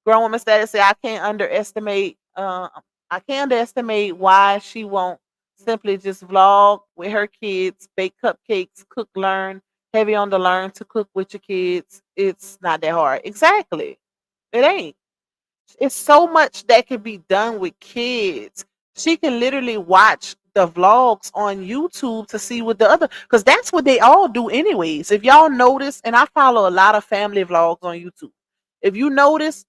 Grown woman status say I can't underestimate why she won't simply just vlog with her kids, bake cupcakes, cook, learn, heavy on the learn to cook with your kids. It's not that hard. Exactly. It ain't. It's so much that can be done with kids. She can literally watch the vlogs on YouTube to see what the other, because that's what they all do anyways. If y'all notice, and I follow a lot of family vlogs on YouTube. If you notice,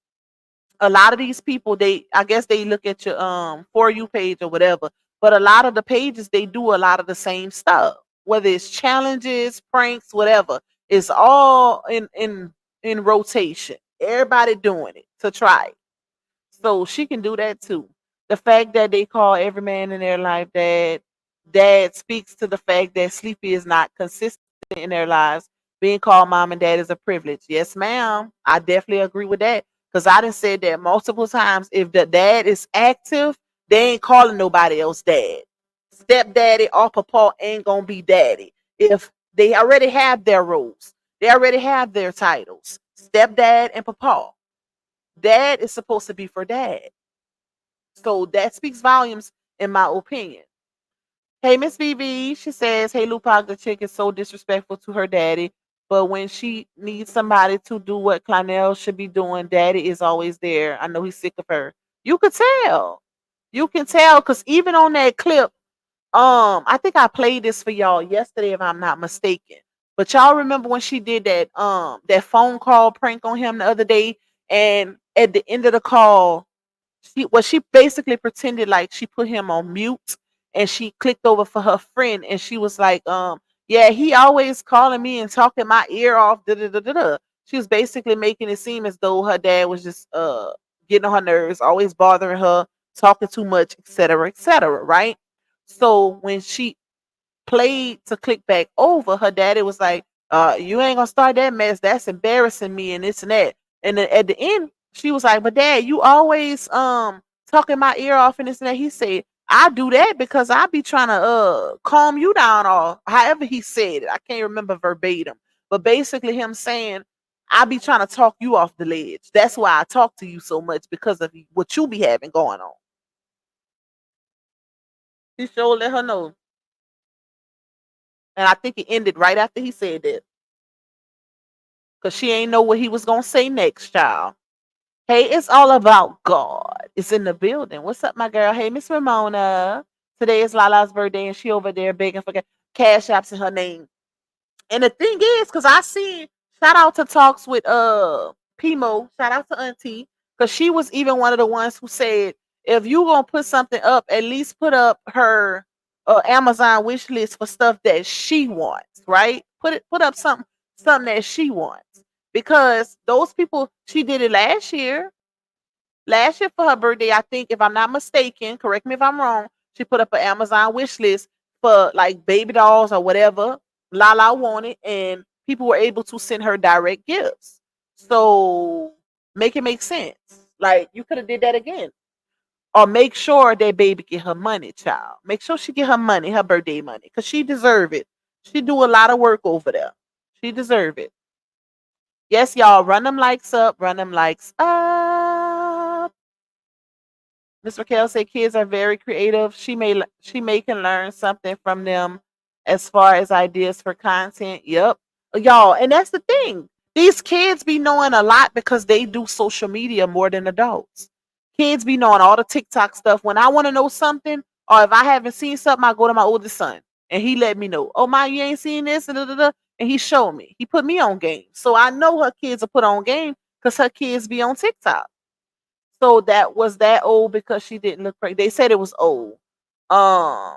a lot of these people, they, I guess they look at your for you page or whatever, but a lot of the pages, they do a lot of the same stuff, whether it's challenges, pranks, whatever. It's all in rotation, everybody doing it to try it. So she can do that too. The fact that they call every man in their life dad speaks to the fact that Sleepy is not consistent in their lives. Being called mom and dad is a privilege. Yes, ma'am. I definitely agree with that. Because I done said that multiple times. If the dad is active, they ain't calling nobody else dad. Stepdaddy or papa ain't gonna be daddy. If they already have their roles, they already have their titles. Stepdad and papa. Dad is supposed to be for dad. So that speaks volumes in my opinion. Hey, Miss VV, she says, "Hey, Lupac, the chick is so disrespectful to her daddy. But when she needs somebody to do what Clonel should be doing, daddy is always there. I know he's sick of her." You could tell. You can tell because even on that clip, I think I played this for y'all yesterday, if I'm not mistaken. But y'all remember when she did that phone call prank on him the other day, and at the end of the call, she basically pretended like she put him on mute and she clicked over for her friend and she was like, yeah, he always calling me and talking my ear off. Da, da, da, da, da. She was basically making it seem as though her dad was just getting on her nerves, always bothering her, talking too much, etc., right? So when she played to click back over, her daddy was like, "You ain't gonna start that mess. That's embarrassing me and this and that." And then at the end, she was like, "But dad, you always talking my ear off and this and that." He said, "I do that because I be trying to calm you down," or however he said it. I can't remember verbatim. But basically him saying, "I be trying to talk you off the ledge. That's why I talk to you so much because of what you be having going on." He sure let her know. And I think it ended right after he said that. Because she ain't know what he was going to say next, child. Hey, it's all about God. It's in the building. What's up, my girl? Hey, Miss Ramona. Today is Lala's birthday, and she over there begging for cash apps in her name. And the thing is, because I see, shout out to Talks with Pimo, shout out to Auntie, because she was even one of the ones who said, if you gonna put something up, at least put up her Amazon wish list for stuff that she wants, right? Put up something that she wants. Because those people, she did it last year. Last year for her birthday, I think, if I'm not mistaken, correct me if I'm wrong, she put up an Amazon wish list for like baby dolls or whatever Lala wanted, and people were able to send her direct gifts. So make it make sense. Like you could have did that again. Or make sure that baby get her money, child. Make sure she get her money, her birthday money, because she deserve it. She do a lot of work over there. She deserve it. Yes, y'all, run them likes up, run them likes up. Miss Raquel said kids are very creative. She may can learn something from them as far as ideas for content. Yep. Y'all, and that's the thing. These kids be knowing a lot because they do social media more than adults. Kids be knowing all the TikTok stuff. When I want to know something, or if I haven't seen something, I go to my oldest son and he let me know. "Oh my, you ain't seen this," and da, da, da. And he showed me. He put me on game. So I know her kids are put on game because her kids be on TikTok. So that was that old because she didn't look pregnant. They said it was old. Um,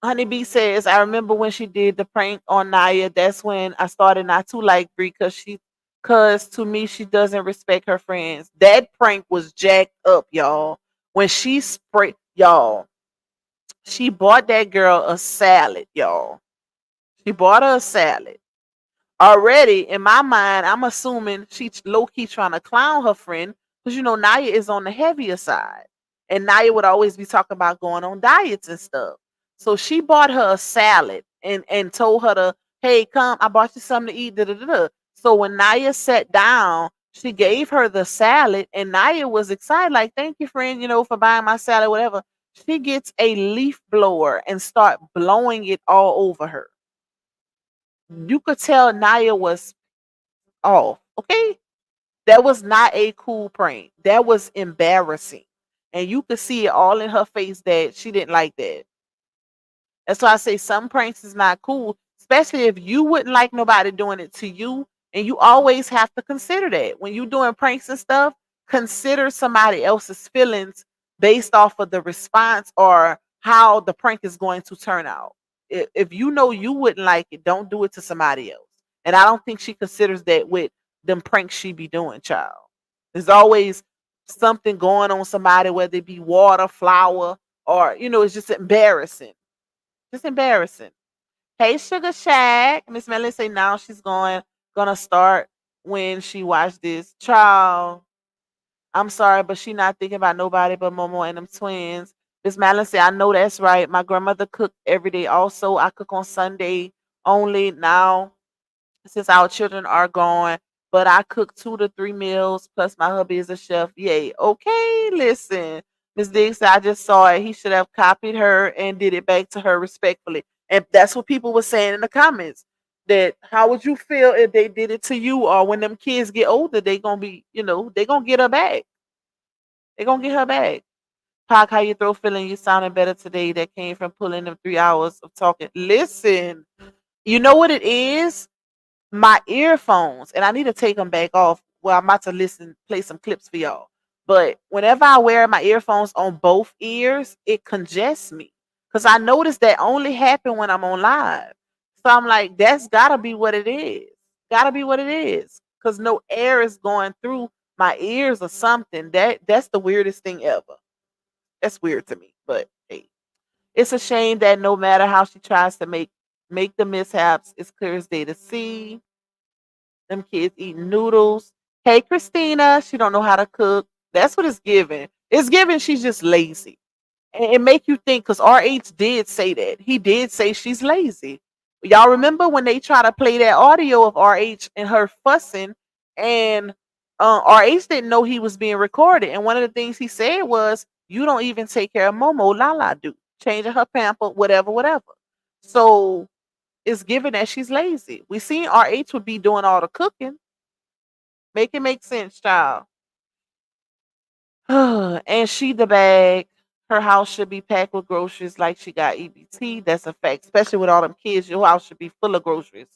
Honeybee says, "I remember when she did the prank on Naya. That's when I started not to like Bri because to me she doesn't respect her friends." That prank was jacked up, y'all. When she sprayed, y'all, She bought that girl a salad, y'all. She bought her a salad. Already in my mind, I'm assuming she's low key trying to clown her friend because Naya is on the heavier side, and Naya would always be talking about going on diets and stuff. So she bought her a salad and told her to, hey, come, I bought you something to eat. Da, da, da, da. So when Naya sat down, she gave her the salad, and Naya was excited, like, thank you, friend, for buying my salad, whatever. She gets a leaf blower and start blowing it all over her. You could tell Naya was off. Okay. That was not a cool prank. That was embarrassing. And you could see it all in her face that she didn't like that. That's why I say some pranks is not cool, especially if you wouldn't like nobody doing it to you. And you always have to consider that. When you're doing pranks and stuff, consider somebody else's feelings based off of the response or how the prank is going to turn out. If you know you wouldn't like it, don't do it to somebody else. And I don't think she considers that with them pranks she be doing, child. There's always something going on somebody, whether it be water, flour, or it's just embarrassing. Just embarrassing. Hey, Sugar Shack. Miss Melanie say now she's gonna start when she watched this. Child, I'm sorry, but she not thinking about nobody but Momo and them twins. Miss Madeline say, I know that's right. My grandmother cooked every day. Also, I cook on Sunday only now since our children are gone. But I cook 2 to 3 meals. Plus, my hubby is a chef. Yay. Okay, listen. Miss Diggs said, I just saw it. He should have copied her and did it back to her respectfully. And that's what people were saying in the comments. That how would you feel if they did it to you, or when them kids get older, they gonna be, they gonna get her back. They gonna get her back. Pac, how you throw feeling you sounding better today? That came from pulling them 3 hours of talking. Listen, you know what it is? My earphones, and I need to take them back off. Well, I'm about to play some clips for y'all. But whenever I wear my earphones on both ears, it congests me. Because I noticed that only happen when I'm on live. So I'm like, that's gotta be what it is. Gotta be what it is. Because no air is going through my ears or something. That's the weirdest thing ever. That's weird to me. But hey, it's a shame that no matter how she tries to make the mishaps, it's clear as day to see. Them kids eating noodles. Hey, Christina, she don't know how to cook. That's what it's giving. It's giving she's just lazy. And it make you think, because RH did say that. He did say she's lazy. Y'all remember when they try to play that audio of RH and her fussing, and RH didn't know he was being recorded. And one of the things he said was, you don't even take care of Momo. Lala do. Changing her pamper, whatever, whatever. So it's given that she's lazy. We seen RH would be doing all the cooking. Make it make sense, child. And she the bag. Her house should be packed with groceries like she got EBT. That's a fact. Especially with all them kids, your house should be full of groceries.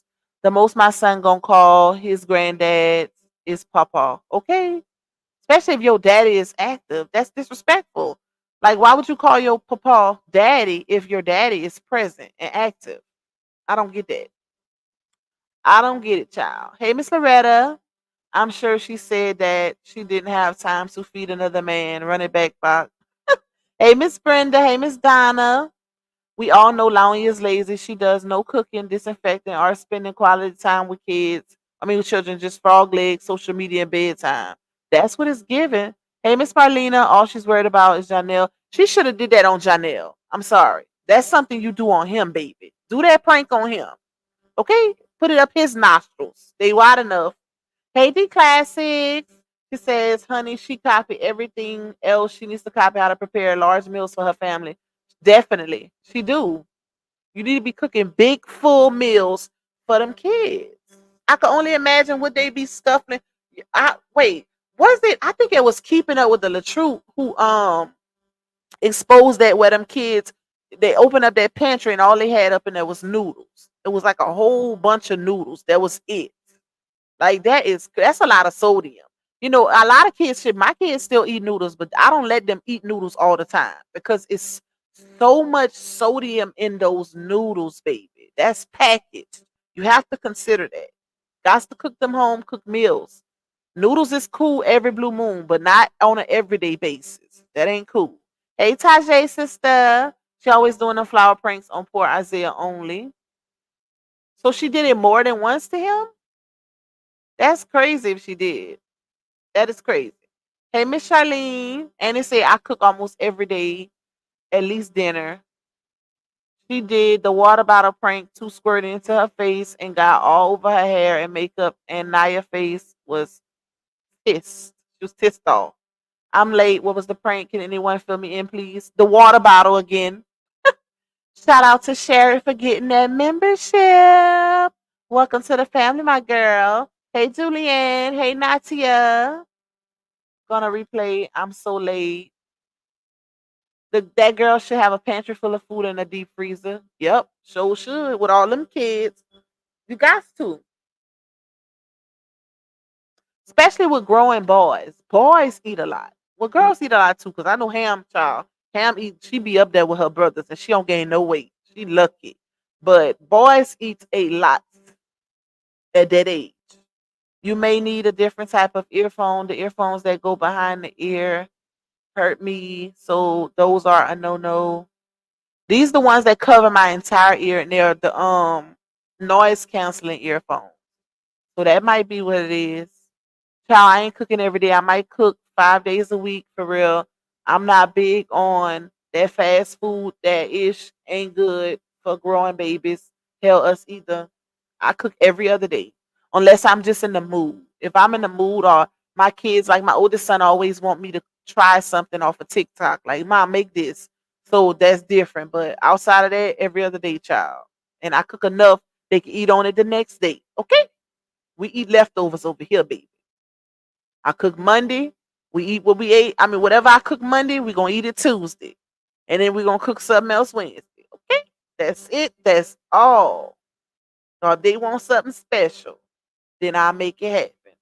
The most my son gonna call his granddad is Papa. Okay? Especially if your daddy is active. That's disrespectful. Like, why would you call your Papa daddy if your daddy is present and active? I don't get that. I don't get it, child. Hey, Miss Loretta. I'm sure she said that she didn't have time to feed another man. Run it back, Box. Hey, Miss Brenda. Hey, Miss Donna. We all know Lonnie is lazy. She does no cooking, disinfecting, or spending quality time with kids. I mean, with children, just frog legs, social media, and bedtime. That's what it's given. Hey, Miss Marlena. All she's worried about is Janelle. She should have did that on Janelle. I'm sorry. That's something you do on him, baby. Do that prank on him. Okay? Put it up his nostrils. They wide enough. Hey, D Classics. She says, honey, she copied everything else. She needs to copy how to prepare large meals for her family. Definitely. She do. You need to be cooking big, full meals for them kids. I can only imagine what they be stuffing. Wait, was it? I think it was Keeping Up with the Latruth who exposed that where them kids, they opened up that pantry and all they had up in there was noodles. It was like a whole bunch of noodles. That was it. Like that's a lot of sodium. A lot of kids my kids still eat noodles, but I don't let them eat noodles all the time because it's so much sodium in those noodles, baby. That's packaged. You have to consider that. Got to cook them home cooked meals. Noodles is cool every blue moon, but not on an everyday basis. That ain't cool. Hey, Tajay, sister. She always doing the flower pranks on poor Isaiah only. So she did it more than once to him? That's crazy if she did. That is crazy. Hey, Miss Charlene. And they say I cook almost every day, at least dinner. She did the water bottle prank, two squirted into her face and got all over her hair and makeup, and Naya's face was pissed. She was pissed off. I'm late. What was the prank? Can anyone fill me in, please? The water bottle again. Shout out to Sherry for getting that membership. Welcome to the family, my girl. Hey, Julianne. Hey, Natia. Gonna replay. I'm so late. That girl should have a pantry full of food in a deep freezer. Yep, sure should. With all them kids, you got to. Especially with growing boys. Boys eat a lot. Well, girls eat a lot too, because I know Ham, child. Ham eat. She be up there with her brothers, and she don't gain no weight. She lucky. But boys eat a lot at that age. You may need a different type of earphone. The earphones that go behind the ear hurt me, so those are a no. These are the ones that cover my entire ear, and they're the noise canceling earphones. So that might be what it is. Child, I ain't cooking every day. I might cook 5 days a week for real. I'm not big on that fast food that ish ain't good for growing babies. Hell, us either. I cook every other day. Unless I'm just in the mood. If I'm in the mood, or my kids, like my oldest son always want me to try something off of TikTok. Like, Mom, make this. So that's different. But outside of that, every other day, child. And I cook enough they can eat on it the next day. Okay? We eat leftovers over here, baby. I cook Monday. We eat what we ate. I mean, whatever I cook Monday, we're going to eat it Tuesday. And then we're going to cook something else Wednesday. Okay? That's it. That's all. So if they want something special, then I'll make it happen.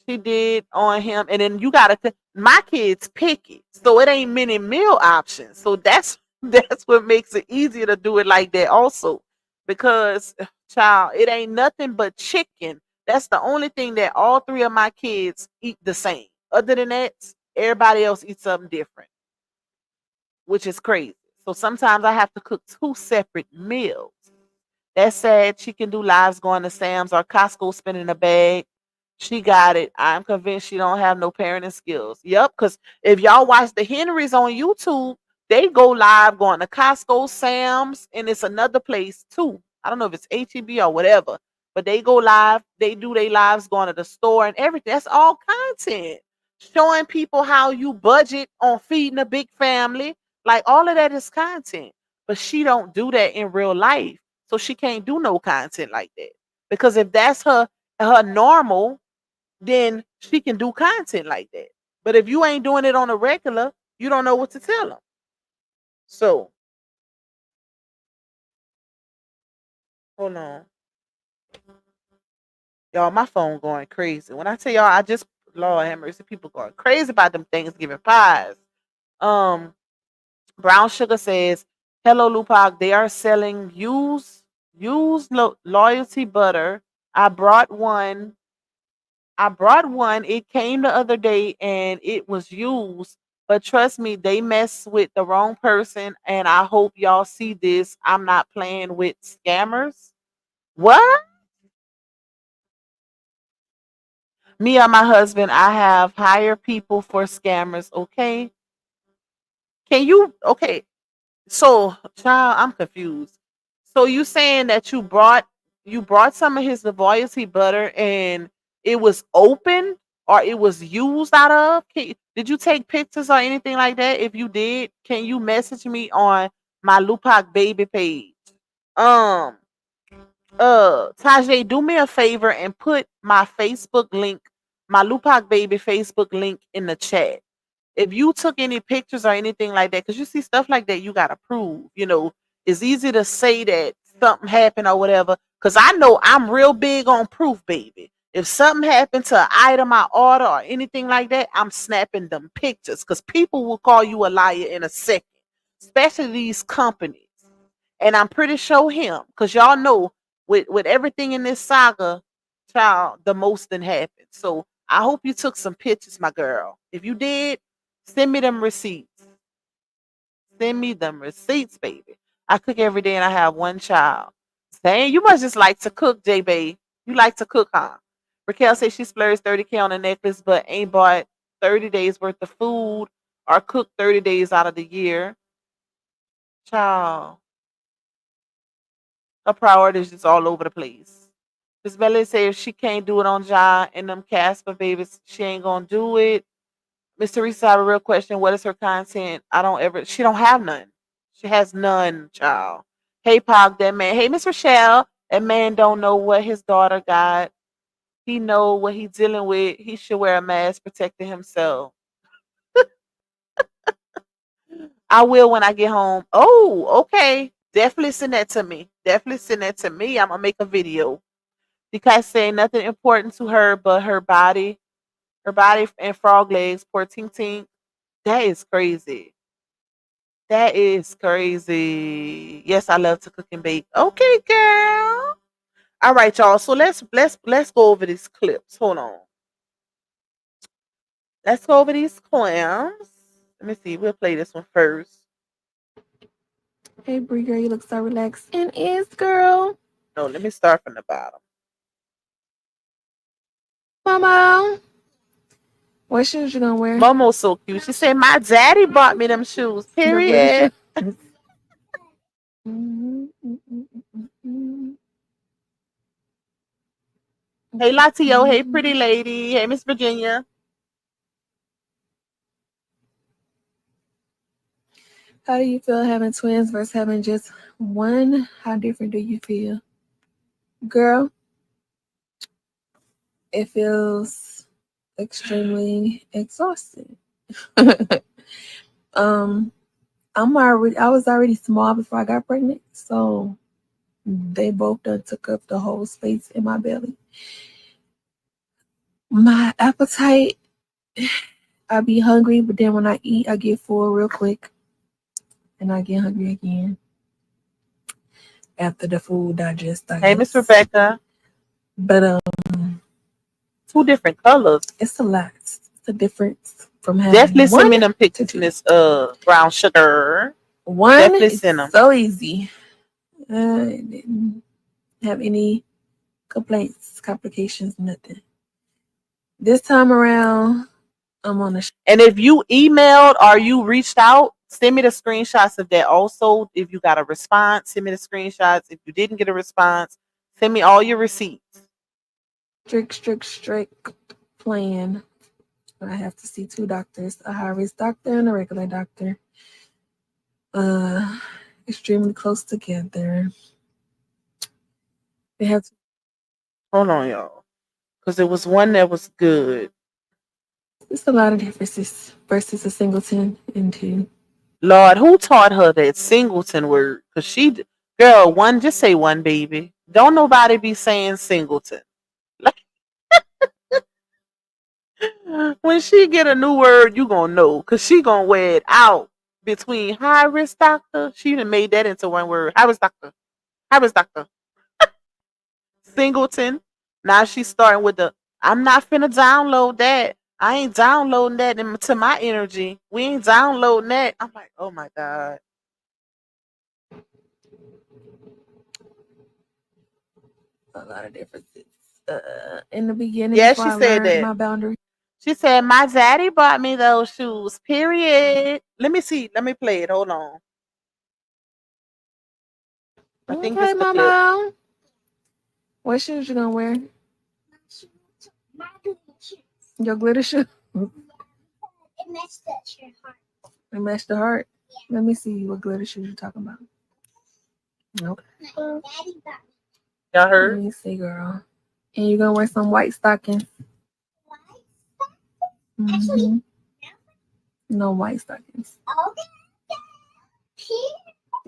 She did on him. And then you got to, my kids picky. So it ain't many meal options. So that's what makes it easier to do it like that also. Because, child, it ain't nothing but chicken. That's the only thing that all three of my kids eat the same. Other than that, everybody else eats something different, which is crazy. So sometimes I have to cook two separate meals. That's sad. She can do lives going to Sam's or Costco spending a bag. She got it. I'm convinced she don't have no parenting skills. Yep, because if y'all watch the Henrys on YouTube, they go live going to Costco, Sam's, and it's another place too. I don't know if it's HEB or whatever, but they go live. They do their lives going to the store and everything. That's all content. Showing people how you budget on feeding a big family. Like all of that is content. But she don't do that in real life. So she can't do no content like that. Because if that's her normal, then she can do content like that. But if you ain't doing it on a regular, you don't know what to tell them. So, hold on. Y'all, my phone going crazy. When I tell y'all, Lord have mercy, people going crazy about them Thanksgiving pies. Brown Sugar says, hello, Lupac. They are selling used loyalty butter. I brought one. It came the other day and it was used. But trust me, they mess with the wrong person. And I hope y'all see this. I'm not playing with scammers. What? Me or my husband, I have hired people for scammers. Okay. Can you? Okay. So, child, I'm confused. So you saying that you brought some of his loyalty butter and it was open or it was used out of? Did you take pictures or anything like that? If you did, can you message me on my Lupac baby page? Um, Tajay, do me a favor and put my Facebook link, my Lupac baby Facebook link in the chat. If you took any pictures or anything like that, because you see stuff like that, you gotta prove. It's easy to say that something happened or whatever. Because I know I'm real big on proof, baby. If something happened to an item I order or anything like that, I'm snapping them pictures. Because people will call you a liar in a second, especially these companies. And I'm pretty sure him, because y'all know with everything in this saga, child, the most than happened. So I hope you took some pictures, my girl. If you did, send me them receipts. Send me them receipts, baby. I cook every day and I have one child. Dang, you must just like to cook, J-Bay. You like to cook, huh? Raquel says she splurged 30K on a necklace, but ain't bought 30 days worth of food or cooked 30 days out of the year. Child. Her priorities just all over the place. Miss Melly says if she can't do it on Ja and them Casper babies, she ain't gonna do it. Miss Teresa, I have a real question. What is her content? She don't have none. She has none, child. Hey, Pog, that man. Hey, Miss Rochelle, that man don't know what his daughter got. He know what he's dealing with. He should wear a mask protecting himself. I will when I get home. Oh, okay. Definitely send that to me. Definitely send that to me. I'm gonna make a video. Because saying nothing important to her but her body and frog legs, poor Tink Tink. That is crazy. That is crazy. Yes, I love to cook and bake. Okay, girl. All right, y'all. So let's go over these clips. Hold on. Let's go over these clams. Let me see. We'll play this one first. Hey, Bri girl, you look so relaxed. And is girl. No, let me start from the bottom. Mama, what shoes you gonna wear? Momo's so cute. She said, "My daddy bought me them shoes." Period. Hey, Latio. Hey, pretty lady. Hey, Miss Virginia. How do you feel having twins versus having just one? How different do you feel? Girl, it feels extremely exhausting. I was already small before I got pregnant, so they both done took up the whole space in my belly. My appetite, I be hungry, but then when I eat, I get full real quick, and I get hungry again after the food digests. Hey, Miss Rebecca. But two different colors. It's a lot. It's a difference from having definitely one send me them pictures, Miss Brown Sugar. One definitely is send them. so easy. I didn't have any complaints, complications, nothing. This time around, I'm on the. And if you emailed or you reached out, send me the screenshots of that. Also, if you got a response, send me the screenshots. If you didn't get a response, send me all your receipts. Strict plan. I have to see two doctors, a high risk doctor and a regular doctor. Extremely close together. They have to. Hold on, y'all, because there was one that was good. It's a lot of differences versus a singleton and two. Lord, who taught her that singleton word? Because girl, one, just say one, baby. Don't nobody be saying singleton. Like, when she get a new word, you gonna know, because she gonna wear it out between high risk doctor. She done made that into one word. High risk doctor. High risk doctor. Singleton. Now she's starting with the, I'm not finna download that. I ain't downloading that to my energy. We ain't downloading that. I'm like, oh my God. A lot of differences. In the beginning, Yeah, before she I said learned that. my boundary. She said, my daddy bought me those shoes, period. Let me see. Let me play it. Hold on. I think this the clip. Mama. What shoes you gonna wear? Your glitter shoes? It matched the heart. Let me see what glitter shoes you're talking about. Okay. Y'all heard? Let me see, girl. And you're gonna wear some white stockings. Mm-hmm. No white stockings.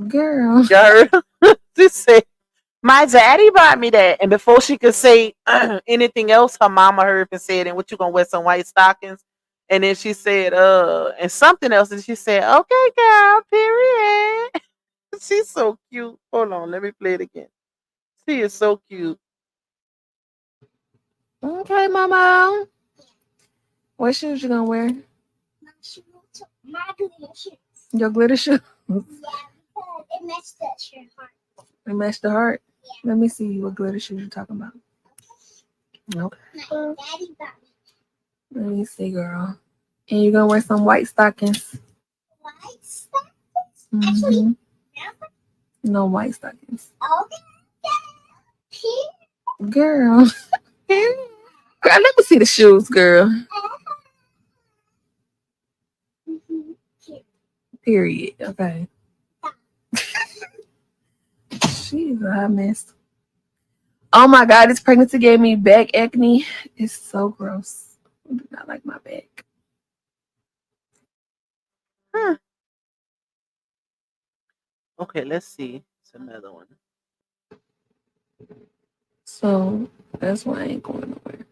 Girl. Y'all heard? She said, my daddy bought me that. And before she could say anything else, her mama heard and said, and what you gonna wear some white stockings? And then she said, and something else. And she said, okay, girl, period. She's so cute. Hold on, let me play it again. She is so cute. Okay, mama. What shoes you gonna wear? My glitter shoes. Your glitter shoes? It matched your heart. It matched the heart? Yeah. Let me see what glitter shoes you're talking about. Okay. Daddy got me. Let me see, girl. And you're gonna wear some white stockings. White stockings? Actually, no white stockings. Okay. Girl. Girl, let me see the shoes, girl. Period. Okay. She's a hot mess. Oh my God, this pregnancy gave me back acne. It's so gross. I do not like my back. Okay, let's see. It's another one. So that's why I ain't going nowhere.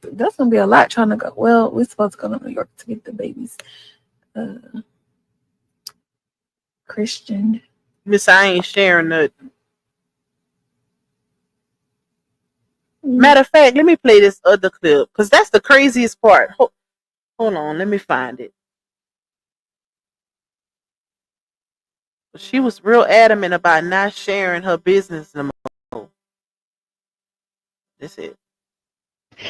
That's gonna be a lot trying to go. Well, we're supposed to go to New York to get the babies Christian. Miss, I ain't sharing nothing. Matter of fact, let me play this other clip because that's the craziest part. Hold on, let me find it. She was real adamant about not sharing her business no more. That's it.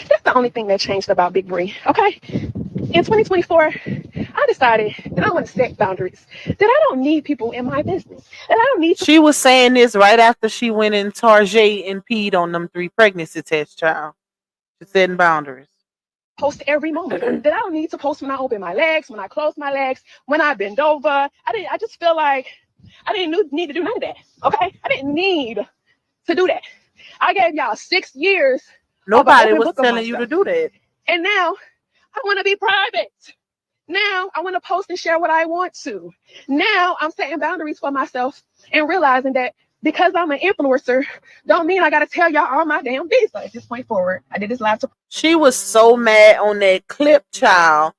That's the only thing that changed about Big Bri. Okay, in 2024, I decided that I want to set boundaries. That I don't need people in my business. That I don't need. She was saying this right after she went in Tarjay and peed on them 3 pregnancy tests, child. She's setting boundaries. Post every moment. That I don't need to post when I open my legs, when I close my legs, when I bend over. I just feel like I didn't need to do none of that. Okay, I didn't need to do that. I gave y'all 6 years. Nobody was telling you to do that. And now I want to be private. Now I want to post and share what I want to. Now I'm setting boundaries for myself and realizing that because I'm an influencer, don't mean I got to tell y'all all my damn business at this point forward. I did this live. She was so mad on that clip, child.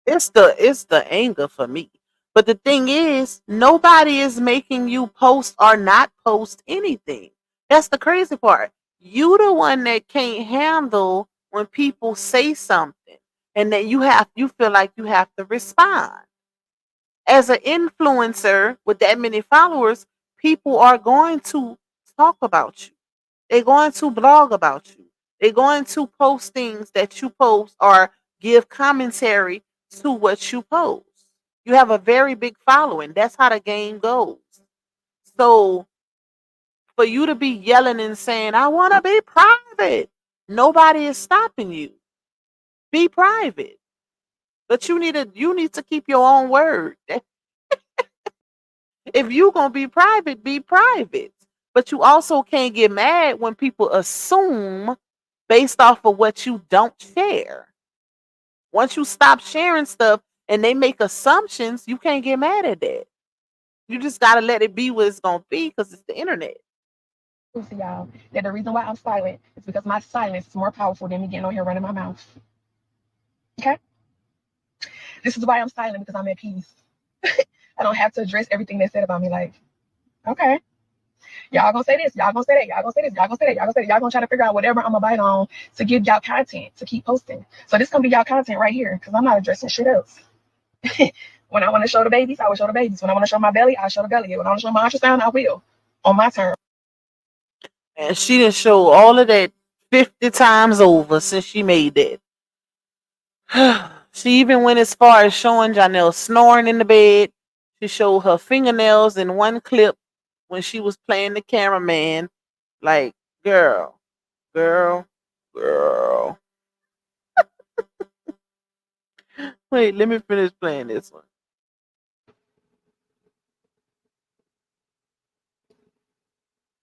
It's the anger for me. But the thing is, nobody is making you post or not post anything. That's the crazy part. You the one that can't handle when people say something and that you feel like you have to respond. As an influencer with that many followers, people are going to talk about you. They're going to blog about you. They're going to post things that you post or give commentary to what you post. You have a very big following. That's how the game goes. So for you to be yelling and saying, I want to be private, nobody is stopping you. Be private. But you need to keep your own word. If you gonna be private, be private. But you also can't get mad when people assume based off of what you don't share. Once you stop sharing stuff and they make assumptions, you can't get mad at that. You just gotta let it be what it's gonna be because it's the internet. To y'all that the reason why I'm silent is because my silence is more powerful than me getting on here running my mouth. Okay? This is why I'm silent, because I'm at peace. I don't have to address everything they said about me. Like, okay, y'all gonna say this, y'all gonna say that, y'all gonna say this, y'all gonna say that, y'all gonna say that, y'all gonna try to figure out whatever I'm gonna bite on to give y'all content to keep posting. So this gonna be y'all content right here, because I'm not addressing shit else. When I want to show the babies, I will show the babies. When I want to show my belly, I'll show the belly. When I want to show my ultrasound, I will, on my terms. And she didn't show all of that 50 times over since she made that. She even went as far as showing Janelle snoring in the bed. She showed her fingernails in one clip when she was playing the cameraman. Like, girl. Wait, let me finish playing this one.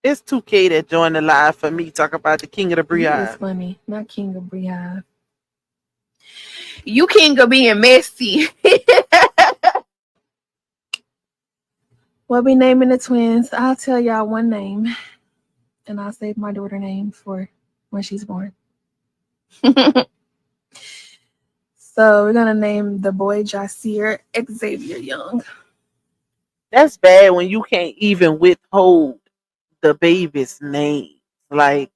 It's 2K that joined the live for me. Talk about the king of the Bri. It's funny, not king of Bri. You king of being messy. We'll be naming the twins. I'll tell y'all one name, and I'll save my daughter name for when she's born. So we're gonna name the boy Jasir Xavier Young. That's bad when you can't even withhold the baby's name. Like,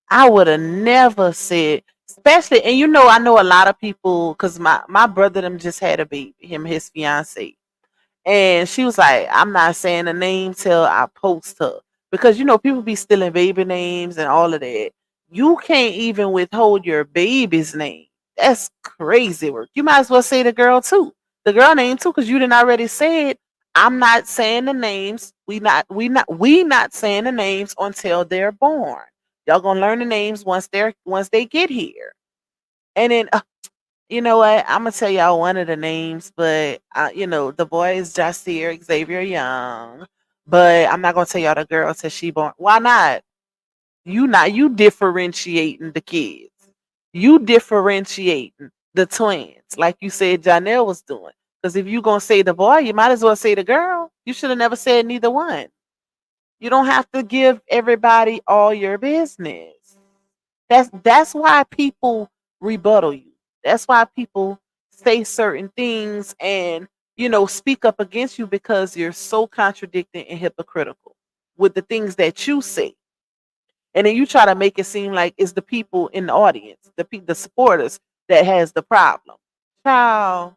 I would have never said, Especially, and I know a lot of people because my brother them just had a baby, him and his fiance. And she was like, I'm not saying the name till I post her. Because people be stealing baby names and all of that. You can't even withhold your baby's name. That's crazy work. You might as well say the girl too. The girl name too, because you didn't already say it. I'm not saying the names. We not saying the names until they're born. Y'all gonna learn the names once they get here. And then you know what? I'm gonna tell y'all one of the names, but the boy is Jasir Xavier Young. But I'm not gonna tell y'all the girl till she born. Why not? You differentiating the kids. You differentiating the twins, like you said Janelle was doing. Because if you gonna say the boy, you might as well say the girl. You should have never said neither one. You don't have to give everybody all your business. That's why people rebuttal you. That's why people say certain things and speak up against you because you're so contradicting and hypocritical with the things that you say. And then you try to make it seem like it's the people in the audience, the supporters that has the problem. Child,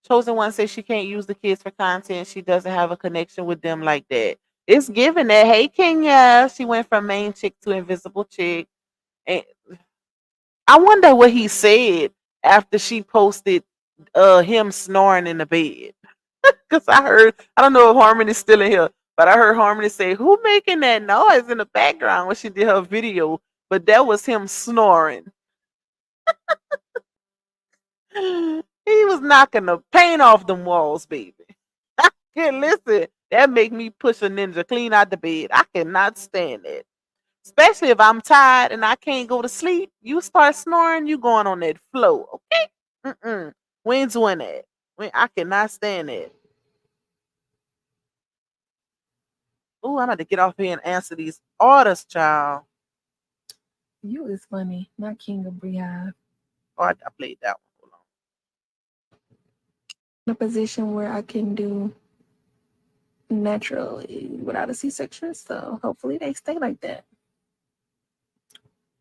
chosen one says she can't use the kids for content. She doesn't have a connection with them like that. It's given that. Hey, Kenya, she went from main chick to invisible chick. And I wonder what he said after she posted him snoring in the bed. Because I don't know if Harmony's still in here, but I heard Harmony say, "Who making that noise in the background?" when she did her video. But that was him snoring. He was knocking the paint off them walls, baby. Can't listen. That make me push a ninja clean out the bed. I cannot stand it. Especially if I'm tired and I can't go to sleep. You start snoring, you going on that flow. Okay? Mm-mm. We ain't doing that. I cannot stand it. Ooh, I'm about to get off here and answer these orders, child. You is funny, not King of Beehive. Oh, I played that one. Hold on. In a position where I can do naturally without a C-section, so hopefully they stay like that.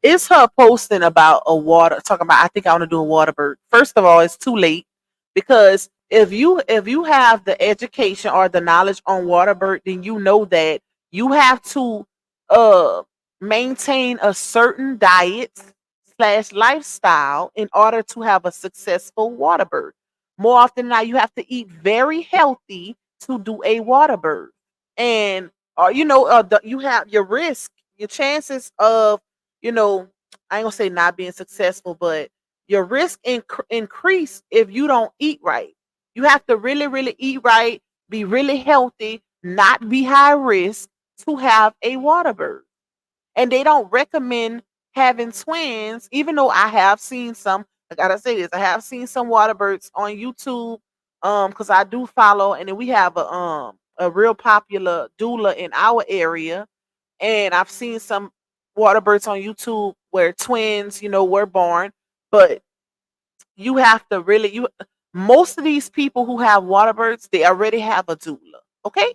It's her posting about talking about I think I want to do a water bird. First of all, it's too late because if you have the education or the knowledge on water bird, then you know that you have to uh maintain a certain diet slash lifestyle in order to have a successful water bird. More often than not, you have to eat very healthy to do a water bird. And you have your chances of you know, I ain't gonna say not being successful, but your risk increase if you don't eat right. You have to really, really eat right, be really healthy, not be high risk to have a water bird. And they don't recommend having twins, even though I have seen some. I gotta say this, I have seen some water birds on YouTube, because I do follow, and then we have a real popular doula in our area, and I've seen some water birds on YouTube where twins, were born, but you have to really you most of these people who have water birds, they already have a doula. Okay?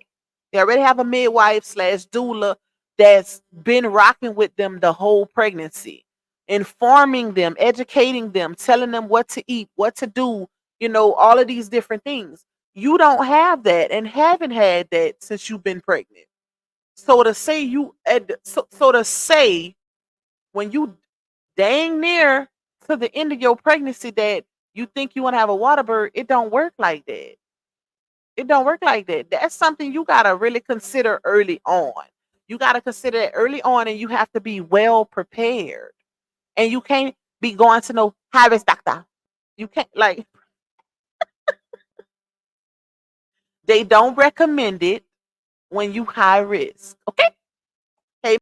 They already have a midwife slash doula that's been rocking with them the whole pregnancy, informing them, educating them, telling them what to eat, what to do, all of these different things. You don't have that and haven't had that since you've been pregnant. So to say so to say when you dang near to the end of your pregnancy that you think you want to have a water bird, it don't work like that. It don't work like that. That's something you gotta really consider early on. You gotta consider it early on, and you have to be well prepared. And you can't be going to no high risk doctor. You can't they don't recommend it when you high risk. Okay. Hey,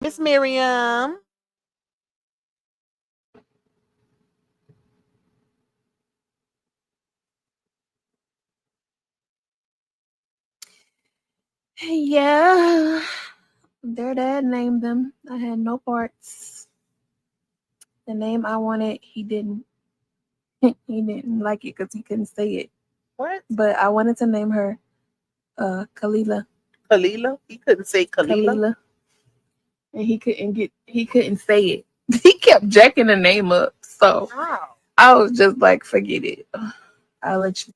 Miss Miriam. Yeah, their dad named them. I had no parts. The name I wanted, he didn't. He didn't like it because he couldn't say it. What? But I wanted to name her Kalila. Kalila? He couldn't say Kalila. Kalila. And he couldn't say it. He kept jacking the name up. So Wow. I was just like, forget it. I'll let you.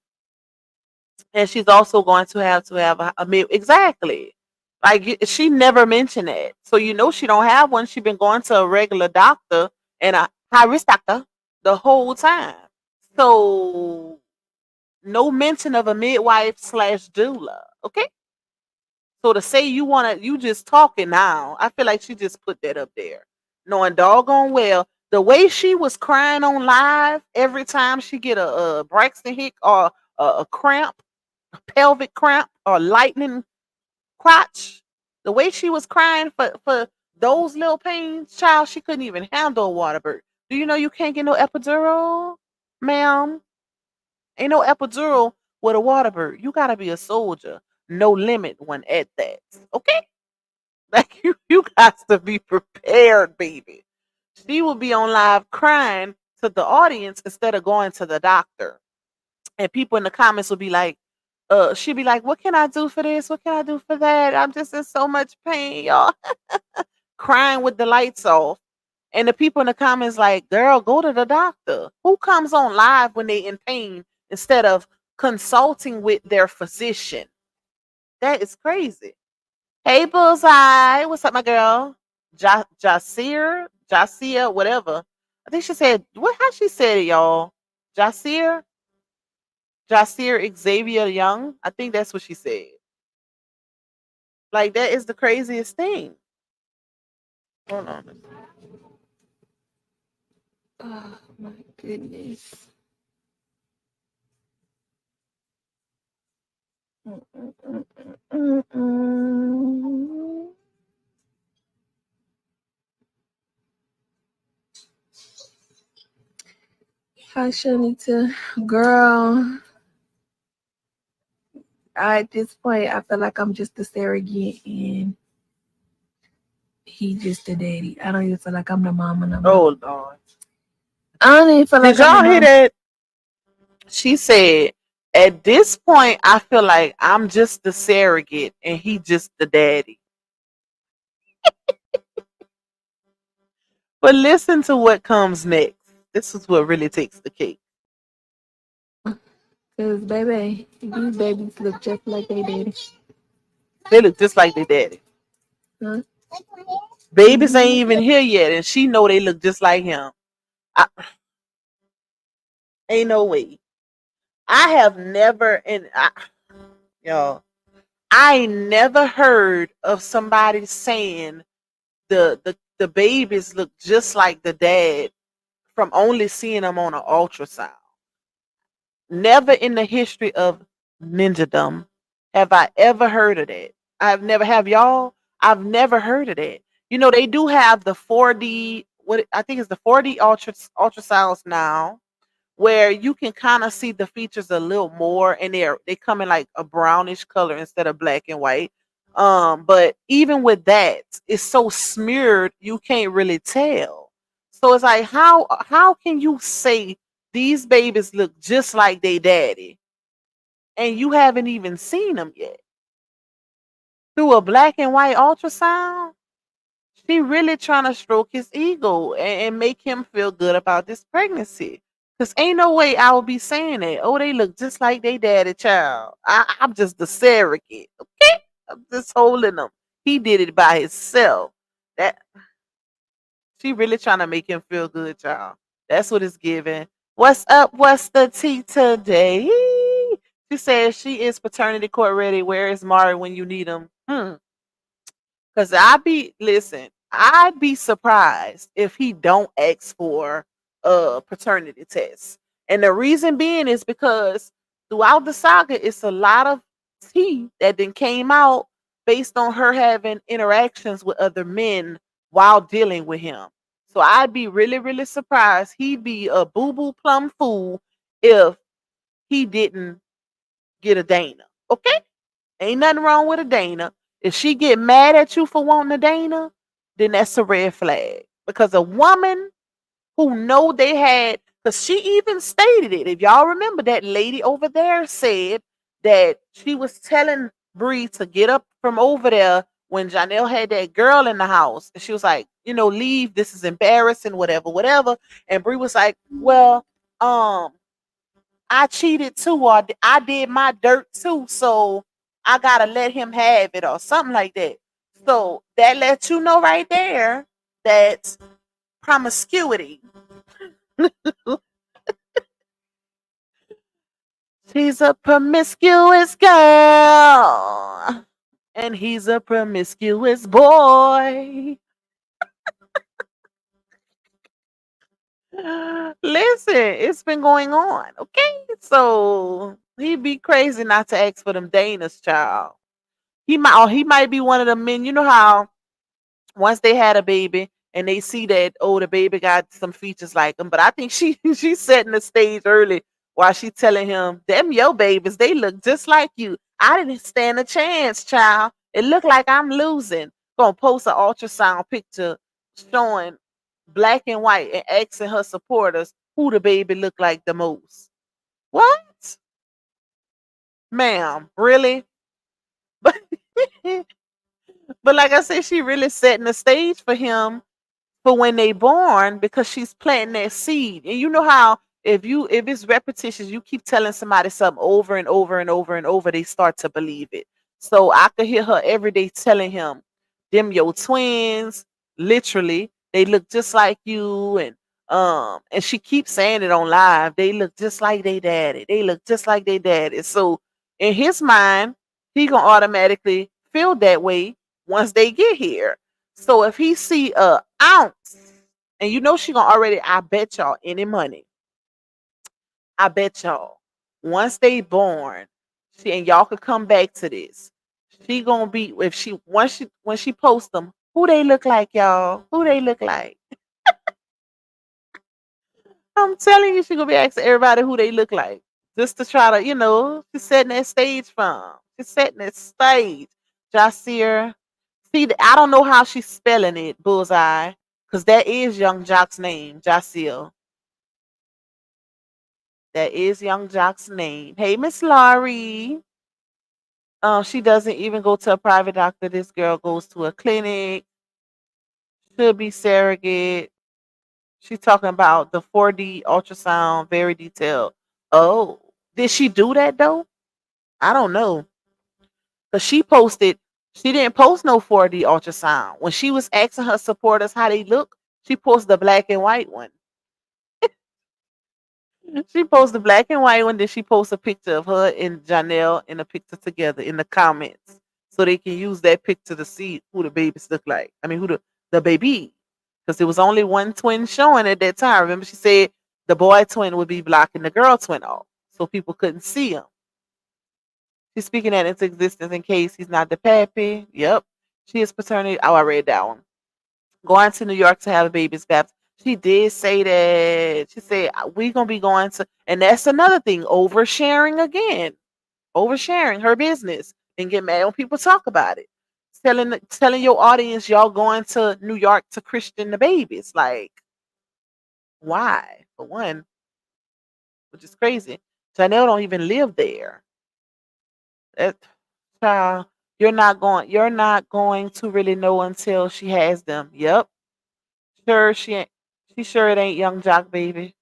And she's also going to have a meal. Exactly. Like she never mentioned that. So you know she don't have one. She been going to a regular doctor and a high risk doctor the whole time. So no mention of a midwife slash doula. Okay. So to say you just talking now, I feel like she just put that up there. Knowing doggone well the way she was crying on live every time she get a Braxton Hick or a cramp, pelvic cramp or lightning crotch, the way she was crying for those little pains, child, she couldn't even handle a water birth. Do you know you can't get no epidural, ma'am? Ain't no epidural with a water birth. You gotta be a soldier. No limit one at that. Okay? Like you got to be prepared, baby. She will be on live crying to the audience instead of going to the doctor. And people in the comments will be like, she'd be like, what can I do for this? What can I do for that? I'm just in so much pain, y'all. Crying with the lights off. And the people in the comments like, girl, go to the doctor. Who comes on live when they in pain instead of consulting with their physician? That is crazy. Hey, Bullseye. What's up, my girl? Jasir, whatever. I think she said, how she said it, y'all? Jasir Xavier Young. I think that's what she said. Like, that is the craziest thing. Hold on. Oh my goodness. I should need to, girl. At this point, I feel like I'm just a surrogate and he just the daddy. I don't even feel like I'm the mama no more. Oh, Lord. I don't even feel like Did y'all hear that? She said, at this point, I feel like I'm just the surrogate and he just the daddy. But listen to what comes next. This is what really takes the cake. Because, baby, these babies look just like they daddy. They look just like their daddy. Huh? Babies ain't even here yet, and she know they look just like him. Ain't no way. I have never, y'all, I never heard of somebody saying the babies look just like the dad from only seeing them on an ultrasound. Never in the history of ninjadom have I ever heard of that. I've never have y'all. I've never heard of that. You know, they do have the 4D, what I think is the 4D ultrasounds now, where you can kind of see the features a little more, and they come in like a brownish color instead of black and white. But even with that, it's so smeared you can't really tell. So it's like how can you say these babies look just like they daddy and you haven't even seen them yet? Through a black and white ultrasound, she really trying to stroke his ego and make him feel good about this pregnancy. Cause ain't no way I would be saying that. Oh, they look just like they daddy child. I'm just the surrogate. Okay? I'm just holding them. He did it by himself. That she really trying to make him feel good, child. That's what it's giving. What's up? What's the tea today? She says she is paternity court ready. Where is Mari when you need him? Cause I'd be surprised if he don't ask for a paternity test. And the reason being is because throughout the saga, it's a lot of tea that then came out based on her having interactions with other men while dealing with him. So I'd be really, really surprised he'd be a boo-boo plum fool if he didn't get a Dana. Okay? Ain't nothing wrong with a Dana. If she get mad at you for wanting a Dana, then that's a red flag. Because a woman who know they had, because she even stated it. If y'all remember, that lady over there said that she was telling Bri to get up from over there when Janelle had that girl in the house, and she was like, leave. This is embarrassing, whatever, whatever. And Bri was like, well, I cheated too, or I did my dirt too, so I gotta let him have it, or something like that. So that lets you know right there that promiscuity. She's a promiscuous girl, and he's a promiscuous boy. Listen, it's been going on, okay? So he'd be crazy not to ask for them Dana's, child. He might be one of the men. You know how once they had a baby and they see that, oh, the baby got some features like him. But I think she's setting the stage early while she telling him, them your babies, they look just like you. I didn't stand a chance, child. It looked like I'm losing. Gonna post an ultrasound picture showing black and white and asking her supporters who the baby looked like the most. What? Ma'am, really? But but like I said, she really setting the stage for him for when they born, because she's planting that seed. And you know how if it's repetitious, you keep telling somebody something over and over and over and over, they start to believe it. So I could hear her every day telling him, them your twins, literally, they look just like you. And she keeps saying it on live, they look just like they daddy, they look just like they daddy. So in his mind, he gonna automatically feel that way once they get here. So if he see a ounce, and she gonna already, I bet y'all any money, I bet y'all, once they born, and y'all could come back to this, she gonna be, if she once she when she posts them, who they look like, y'all, who they look like. I'm telling you, she gonna be asking everybody who they look like, just to try to, she's setting that stage for 'em. She's setting that stage. Jasir. See, I don't know how she's spelling it, Bullseye, because that is Young Jock's name, Jasir. That is Young Jock's name. Hey, Miss Laurie. She doesn't even go to a private doctor. This girl goes to a clinic. Should be surrogate. She's talking about the 4D ultrasound, very detailed. Oh, did she do that though? I don't know. Because she didn't post no 4D ultrasound. When she was asking her supporters how they look, she posted the black and white one. She posted the black and white one, then she posted a picture of her and Janelle in a picture together in the comments. So they can use that picture to see who the babies look like. I mean, who the baby. Because there was only one twin showing at that time. Remember, she said the boy twin would be blocking the girl twin off, so people couldn't see him. She's speaking that into existence in case he's not the pappy. Yep. She is paternity. Oh, I read that one. Going to New York to have a baby's baptism. She did say that. She said we gonna be going to, and that's another thing. Oversharing again, oversharing her business, and get mad when people talk about it. Telling your audience y'all going to New York to Christian the babies. Like, why? For one, which is crazy. Janelle don't even live there. That child, you're not going to really know until she has them. Yep. Sure, she sure it ain't Young Jock baby.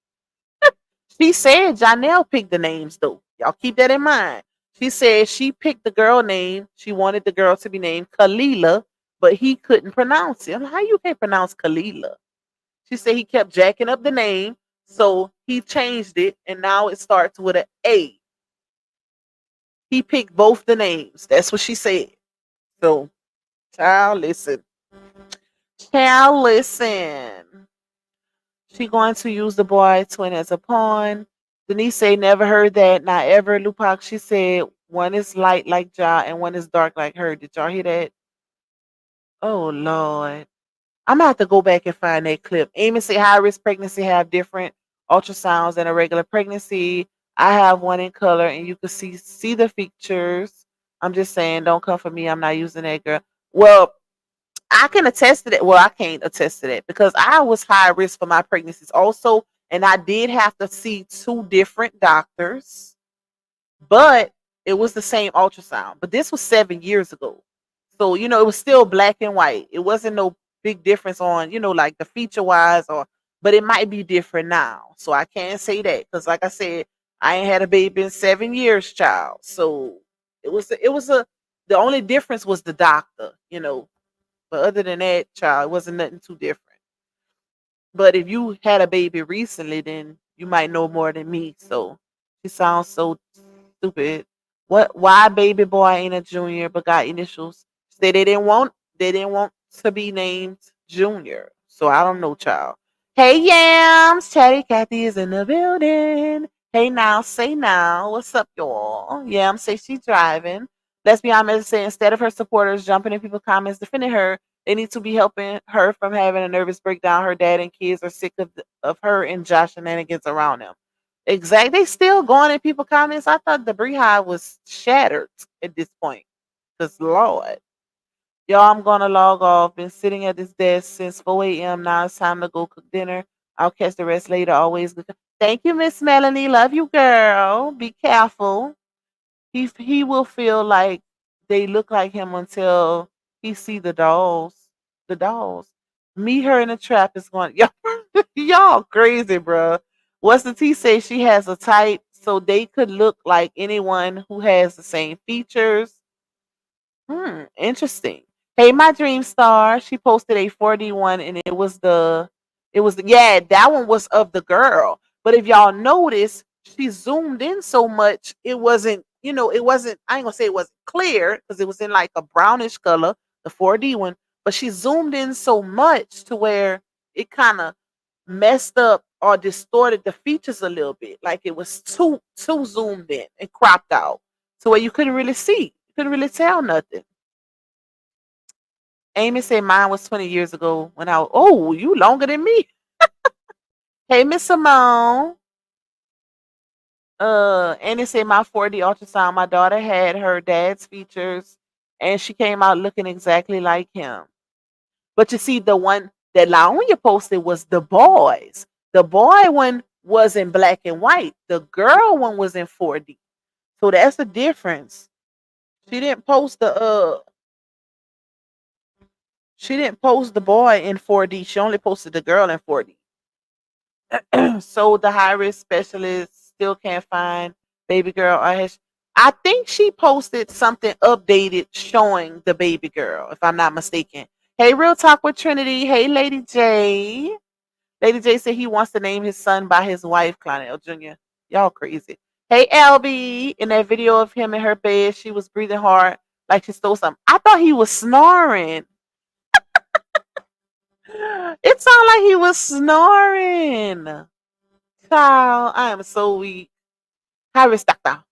She said Janelle picked the names though. Y'all keep that in mind. She said she picked the girl name. She wanted the girl to be named Kalila, but he couldn't pronounce it. I'm like, how you can't pronounce Kalila? She said he kept jacking up the name, so he changed it, and now it starts with an A. He picked both the names. That's what she said. So, child, listen. Child, listen. She going to use the boy twin as a pawn. Denise say never heard that, not ever. Lupac, she said one is light like Ja and one is dark like her. Did y'all hear that? Oh Lord. I'm gonna have to go back and find that clip. Amy say high risk pregnancy have different ultrasounds than a regular pregnancy. I have one in color and you can see the features. I'm just saying, don't come for me. I'm not using that, girl. Well, I can attest to that. Well, I can't attest to that because I was high risk for my pregnancies also, and I did have to see two different doctors, but it was the same ultrasound. But this was 7 years ago. So, it was still black and white. It wasn't no big difference on, like the feature wise but it might be different now. So I can't say that because like I said, I ain't had a baby in 7 years, child. So the only difference was the doctor, but other than that, child, it wasn't nothing too different. But if you had a baby recently, then you might know more than me. So she sounds so stupid. Why baby boy ain't a junior but got initials? Say they didn't want to be named Junior. So I don't know, child. Hey Yams, Chatty Cathy is in the building. Hey now, say now. What's up, y'all? Yams say she's driving. Let's be honest, say instead of her supporters jumping in people's comments defending her, they need to be helping her from having a nervous breakdown. Her dad and kids are sick of her and Josh shenanigans around them. Exactly. They still going in people's comments. I thought the Bri Hive was shattered at this point. Because Lord. Y'all, I'm gonna log off. Been sitting at this desk since 4 a.m. Now it's time to go cook dinner. I'll catch the rest later. Always good. Thank you, Miss Melanie. Love you, girl. Be careful. He will feel like they look like him until he see the dolls. The dolls. Meet her in a trap is going. Y'all crazy, bro. What's the T say? She has a type, so they could look like anyone who has the same features. Interesting. Hey, my dream star. She posted a 41 and yeah, that one was of the girl. But if y'all notice, she zoomed in so much, it wasn't, I ain't gonna say it wasn't clear because it was in like a brownish color, the 4D one, but she zoomed in so much to where it kind of messed up or distorted the features a little bit. Like it was too zoomed in and cropped out. So where you couldn't really see. Couldn't really tell nothing. Amy said mine was 20 years ago when you longer than me. Hey, Miss Simone. Annie said my 4D ultrasound, my daughter had her dad's features and she came out looking exactly like him. But you see, the one that LaOnya posted was the boys. The boy one was in black and white. The girl one was in 4D. So that's the difference. She didn't post the boy in 4D. She only posted the girl in 4D. So the high risk specialist still can't find baby girl. I think she posted something updated showing the baby girl, if I'm not mistaken. Hey, Real Talk with Trinity. Hey, Lady J. Lady J said he wants to name his son by his wife, Clonel Jr. Y'all crazy. Hey, LB. In that video of him in her bed, she was breathing hard like she stole something. I thought he was snoring. It sounded like he was snoring. Child, I am so weak. High risk doctor.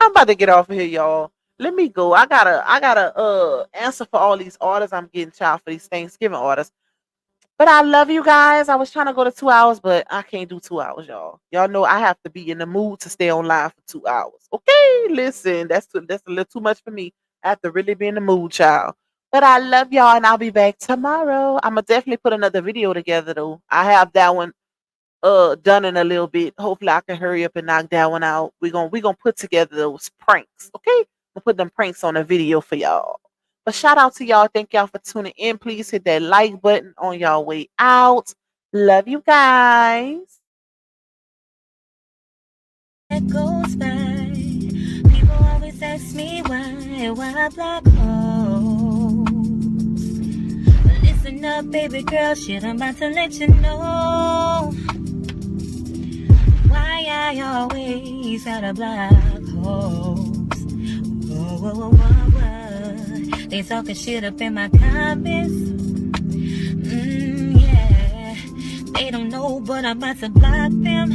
I'm about to get off of here, y'all. Let me go. I gotta answer for all these orders I'm getting, child, for these Thanksgiving orders. But I love you guys. I was trying to go to 2 hours, but I can't do 2 hours, y'all. Y'all know I have to be in the mood to stay online for 2 hours. Okay, listen, that's a little too much for me. I have to really be in the mood, child. But I love y'all, and I'll be back tomorrow. I'm gonna definitely put another video together, though. I have that one done in a little bit. Hopefully I can hurry up and knock that one out. We're gonna put together those pranks. Okay, we'll put them pranks on a video for y'all. But shout out to y'all. Thank y'all for tuning in. Please hit that like button on y'all way out. Love you guys. That goes by. People always ask me why black holes. Listen up, baby girl, shit, I'm about to let you know why I always had a black holes. Whoa. They talking shit up in my comments. Yeah. They don't know, but I'm about to block them.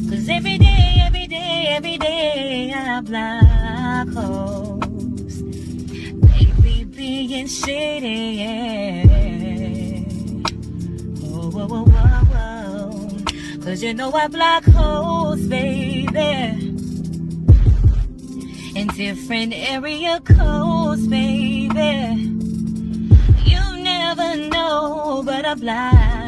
Cause every day I block holes. They be being shady, yeah. Whoa. Cause you know I block holes, baby. In different area codes, baby. You never know, but I block